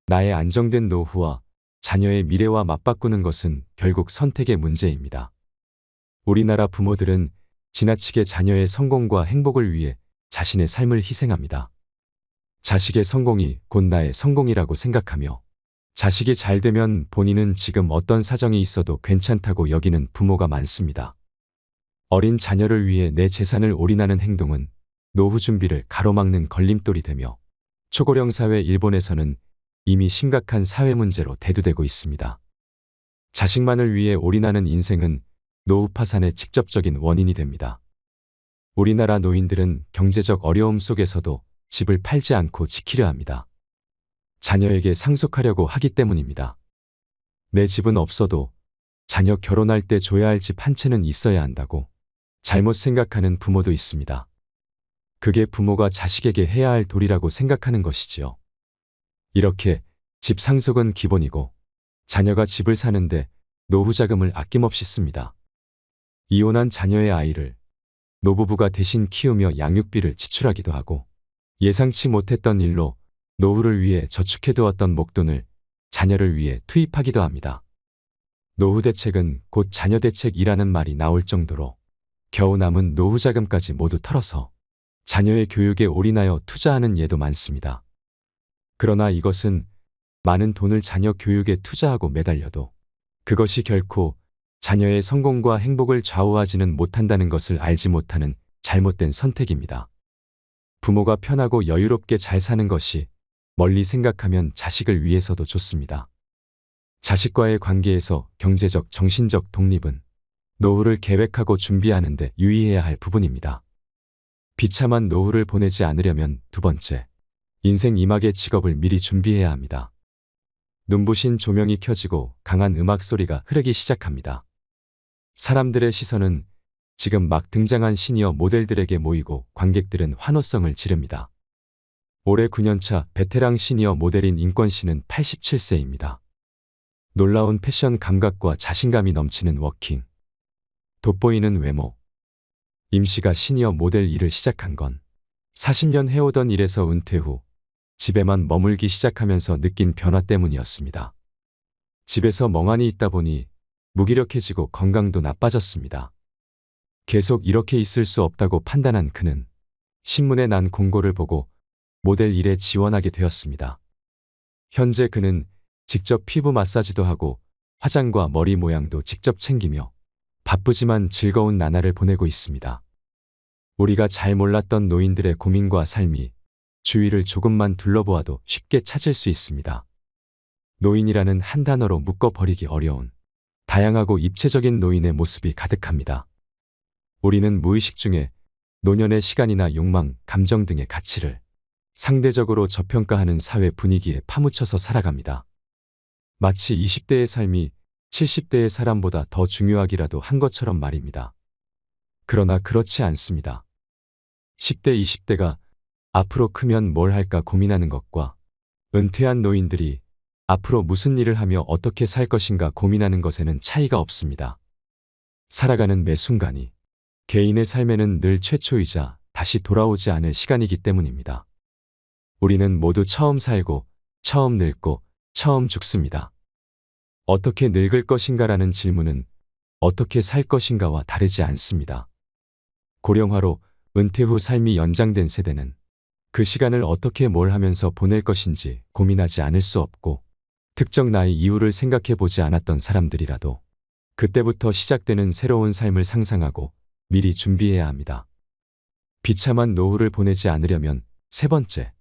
[SPEAKER 2] 나의 안정된 노후와 자녀의 미래와 맞바꾸는 것은 결국 선택의 문제입니다. 우리나라 부모들은 지나치게 자녀의 성공과 행복을 위해 자신의 삶을 희생합니다. 자식의 성공이 곧 나의 성공이라고 생각하며 자식이 잘 되면 본인은 지금 어떤 사정이 있어도 괜찮다고 여기는 부모가 많습니다. 어린 자녀를 위해 내 재산을 올인하는 행동은 노후 준비를 가로막는 걸림돌이 되며 초고령 사회 일본에서는 이미 심각한 사회 문제로 대두되고 있습니다. 자식만을 위해 올인하는 인생은 노후 파산의 직접적인 원인이 됩니다. 우리나라 노인들은 경제적 어려움 속에서도 집을 팔지 않고 지키려 합니다. 자녀에게 상속하려고 하기 때문입니다. 내 집은 없어도 자녀 결혼할 때 줘야 할 집 한 채는 있어야 한다고 잘못 생각하는 부모도 있습니다. 그게 부모가 자식에게 해야 할 도리라고 생각하는 것이지요. 이렇게 집 상속은 기본이고 자녀가 집을 사는데 노후 자금을 아낌없이 씁니다. 이혼한 자녀의 아이를 노부부가 대신 키우며 양육비를 지출하기도 하고 예상치 못했던 일로 노후를 위해 저축해두었던 목돈을 자녀를 위해 투입하기도 합니다. 노후 대책은 곧 자녀 대책이라는 말이 나올 정도로 겨우 남은 노후 자금까지 모두 털어서 자녀의 교육에 올인하여 투자하는 예도 많습니다. 그러나 이것은 많은 돈을 자녀 교육에 투자하고 매달려도 그것이 결코 자녀의 성공과 행복을 좌우하지는 못한다는 것을 알지 못하는 잘못된 선택입니다. 부모가 편하고 여유롭게 잘 사는 것이 멀리 생각하면 자식을 위해서도 좋습니다. 자식과의 관계에서 경제적, 정신적 독립은 노후를 계획하고 준비하는 데 유의해야 할 부분입니다. 비참한 노후를 보내지 않으려면 두 번째, 인생 2막의 직업을 미리 준비해야 합니다. 눈부신 조명이 켜지고 강한 음악 소리가 흐르기 시작합니다. 사람들의 시선은 지금 막 등장한 시니어 모델들에게 모이고 관객들은 환호성을 지릅니다. 올해 9년차 베테랑 시니어 모델인 인권 씨는 87세입니다. 놀라운 패션 감각과 자신감이 넘치는 워킹, 돋보이는 외모. 임 씨가 시니어 모델 일을 시작한 건 40년 해오던 일에서 은퇴 후 집에만 머물기 시작하면서 느낀 변화 때문이었습니다. 집에서 멍하니 있다 보니 무기력해지고 건강도 나빠졌습니다. 계속 이렇게 있을 수 없다고 판단한 그는 신문에 난 공고를 보고 모델 일에 지원하게 되었습니다. 현재 그는 직접 피부 마사지도 하고 화장과 머리 모양도 직접 챙기며 바쁘지만 즐거운 나날을 보내고 있습니다. 우리가 잘 몰랐던 노인들의 고민과 삶이 주위를 조금만 둘러보아도 쉽게 찾을 수 있습니다. 노인이라는 한 단어로 묶어버리기 어려운 다양하고 입체적인 노인의 모습이 가득합니다. 우리는 무의식 중에 노년의 시간이나 욕망, 감정 등의 가치를 상대적으로 저평가하는 사회 분위기에 파묻혀서 살아갑니다. 마치 20대의 삶이 70대의 사람보다 더 중요하기라도 한 것처럼 말입니다. 그러나 그렇지 않습니다. 10대, 20대가 앞으로 크면 뭘 할까 고민하는 것과 은퇴한 노인들이 앞으로 무슨 일을 하며 어떻게 살 것인가 고민하는 것에는 차이가 없습니다. 살아가는 매 순간이 개인의 삶에는 늘 최초이자 다시 돌아오지 않을 시간이기 때문입니다. 우리는 모두 처음 살고, 처음 늙고, 처음 죽습니다. 어떻게 늙을 것인가라는 질문은 어떻게 살 것인가와 다르지 않습니다. 고령화로 은퇴 후 삶이 연장된 세대는 그 시간을 어떻게 뭘 하면서 보낼 것인지 고민하지 않을 수 없고 특정 나이 이후를 생각해 보지 않았던 사람들이라도 그때부터 시작되는 새로운 삶을 상상하고 미리 준비해야 합니다. 비참한 노후를 보내지 않으려면 세 번째,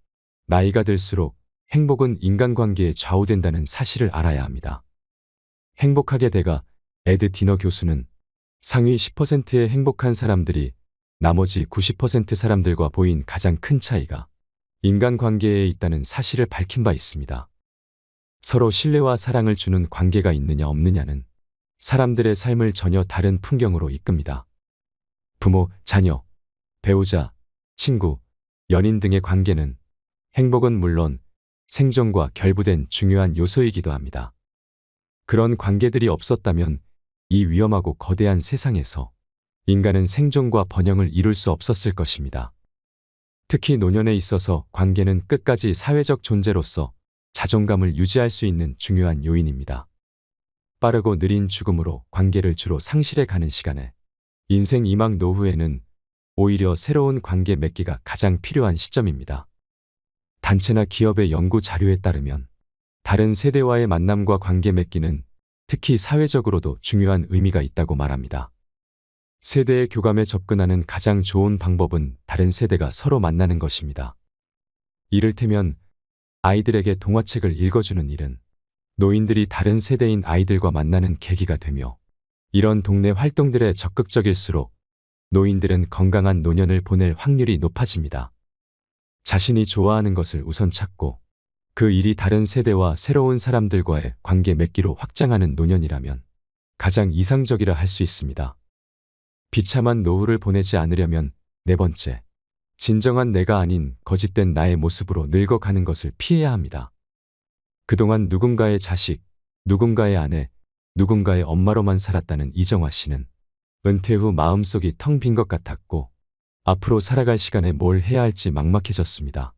[SPEAKER 2] 나이가 들수록 행복은 인간관계에 좌우된다는 사실을 알아야 합니다. 행복하게 돼가 에드 디너 교수는 상위 10%의 행복한 사람들이 나머지 90% 사람들과 보인 가장 큰 차이가 인간관계에 있다는 사실을 밝힌 바 있습니다. 서로 신뢰와 사랑을 주는 관계가 있느냐 없느냐는 사람들의 삶을 전혀 다른 풍경으로 이끕니다. 부모, 자녀, 배우자, 친구, 연인 등의 관계는 행복은 물론 생존과 결부된 중요한 요소이기도 합니다. 그런 관계들이 없었다면 이 위험하고 거대한 세상에서 인간은 생존과 번영을 이룰 수 없었을 것입니다. 특히 노년에 있어서 관계는 끝까지 사회적 존재로서 자존감을 유지할 수 있는 중요한 요인입니다. 빠르고 느린 죽음으로 관계를 주로 상실해 가는 시간에 인생 2막 노후에는 오히려 새로운 관계 맺기가 가장 필요한 시점입니다. 단체나 기업의 연구 자료에 따르면 다른 세대와의 만남과 관계 맺기는 특히 사회적으로도 중요한 의미가 있다고 말합니다. 세대의 교감에 접근하는 가장 좋은 방법은 다른 세대가 서로 만나는 것입니다. 이를테면 아이들에게 동화책을 읽어주는 일은 노인들이 다른 세대인 아이들과 만나는 계기가 되며 이런 동네 활동들에 적극적일수록 노인들은 건강한 노년을 보낼 확률이 높아집니다. 자신이 좋아하는 것을 우선 찾고 그 일이 다른 세대와 새로운 사람들과의 관계 맺기로 확장하는 노년이라면 가장 이상적이라 할 수 있습니다. 비참한 노후를 보내지 않으려면 네 번째, 진정한 내가 아닌 거짓된 나의 모습으로 늙어가는 것을 피해야 합니다. 그동안 누군가의 자식, 누군가의 아내, 누군가의 엄마로만 살았다는 이정화 씨는 은퇴 후 마음속이 텅 빈 것 같았고 앞으로 살아갈 시간에 뭘 해야 할지 막막해졌습니다.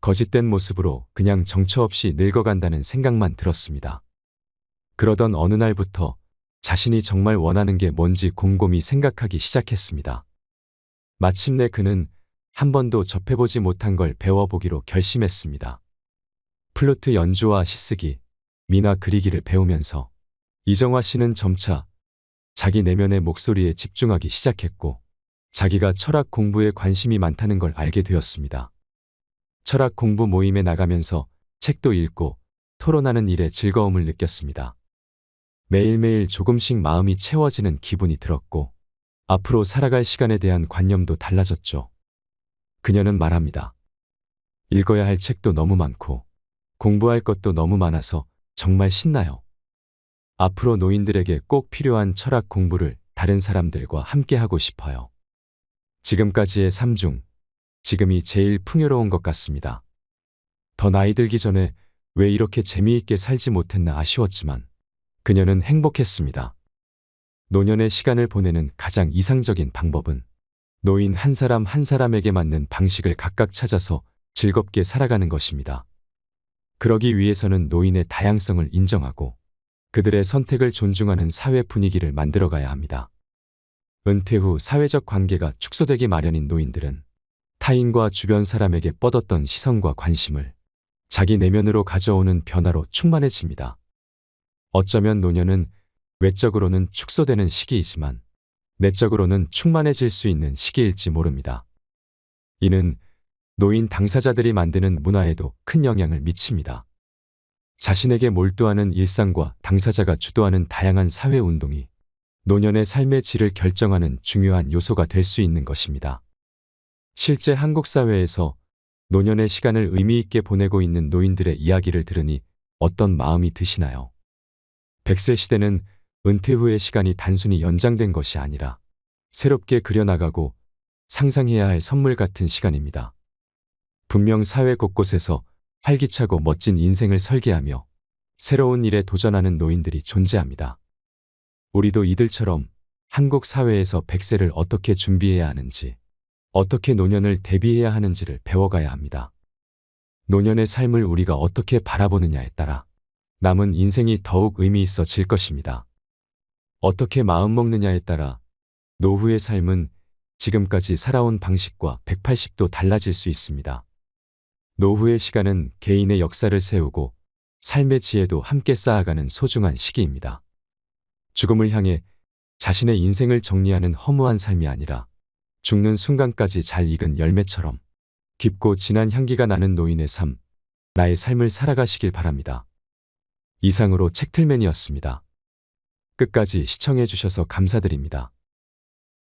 [SPEAKER 2] 거짓된 모습으로 그냥 정처 없이 늙어간다는 생각만 들었습니다. 그러던 어느 날부터 자신이 정말 원하는 게 뭔지 곰곰이 생각하기 시작했습니다. 마침내 그는 한 번도 접해보지 못한 걸 배워보기로 결심했습니다. 플루트 연주와 시쓰기, 미나 그리기를 배우면서 이정화 씨는 점차 자기 내면의 목소리에 집중하기 시작했고 자기가 철학 공부에 관심이 많다는 걸 알게 되었습니다. 철학 공부 모임에 나가면서 책도 읽고 토론하는 일에 즐거움을 느꼈습니다. 매일매일 조금씩 마음이 채워지는 기분이 들었고 앞으로 살아갈 시간에 대한 관념도 달라졌죠. 그녀는 말합니다. 읽어야 할 책도 너무 많고 공부할 것도 너무 많아서 정말 신나요. 앞으로 노인들에게 꼭 필요한 철학 공부를 다른 사람들과 함께 하고 싶어요. 지금까지의 삶 중 지금이 제일 풍요로운 것 같습니다. 더 나이 들기 전에 왜 이렇게 재미있게 살지 못했나 아쉬웠지만 그녀는 행복했습니다. 노년의 시간을 보내는 가장 이상적인 방법은 노인 한 사람 한 사람에게 맞는 방식을 각각 찾아서 즐겁게 살아가는 것입니다. 그러기 위해서는 노인의 다양성을 인정하고 그들의 선택을 존중하는 사회 분위기를 만들어가야 합니다. 은퇴 후 사회적 관계가 축소되기 마련인 노인들은 타인과 주변 사람에게 뻗었던 시선과 관심을 자기 내면으로 가져오는 변화로 충만해집니다. 어쩌면 노년은 외적으로는 축소되는 시기이지만 내적으로는 충만해질 수 있는 시기일지 모릅니다. 이는 노인 당사자들이 만드는 문화에도 큰 영향을 미칩니다. 자신에게 몰두하는 일상과 당사자가 주도하는 다양한 사회 운동이 노년의 삶의 질을 결정하는 중요한 요소가 될 수 있는 것입니다. 실제 한국 사회에서 노년의 시간을 의미 있게 보내고 있는 노인들의 이야기를 들으니 어떤 마음이 드시나요? 100세 시대는 은퇴 후의 시간이 단순히 연장된 것이 아니라 새롭게 그려나가고 상상해야 할 선물 같은 시간입니다. 분명 사회 곳곳에서 활기차고 멋진 인생을 설계하며 새로운 일에 도전하는 노인들이 존재합니다. 우리도 이들처럼 한국 사회에서 100세를 어떻게 준비해야 하는지, 어떻게 노년을 대비해야 하는지를 배워가야 합니다. 노년의 삶을 우리가 어떻게 바라보느냐에 따라 남은 인생이 더욱 의미 있어질 것입니다. 어떻게 마음먹느냐에 따라 노후의 삶은 지금까지 살아온 방식과 180도 달라질 수 있습니다. 노후의 시간은 개인의 역사를 세우고 삶의 지혜도 함께 쌓아가는 소중한 시기입니다. 죽음을 향해 자신의 인생을 정리하는 허무한 삶이 아니라 죽는 순간까지 잘 익은 열매처럼 깊고 진한 향기가 나는 노인의 삶, 나의 삶을 살아가시길 바랍니다. 이상으로 책틀맨이었습니다. 끝까지 시청해 주셔서 감사드립니다.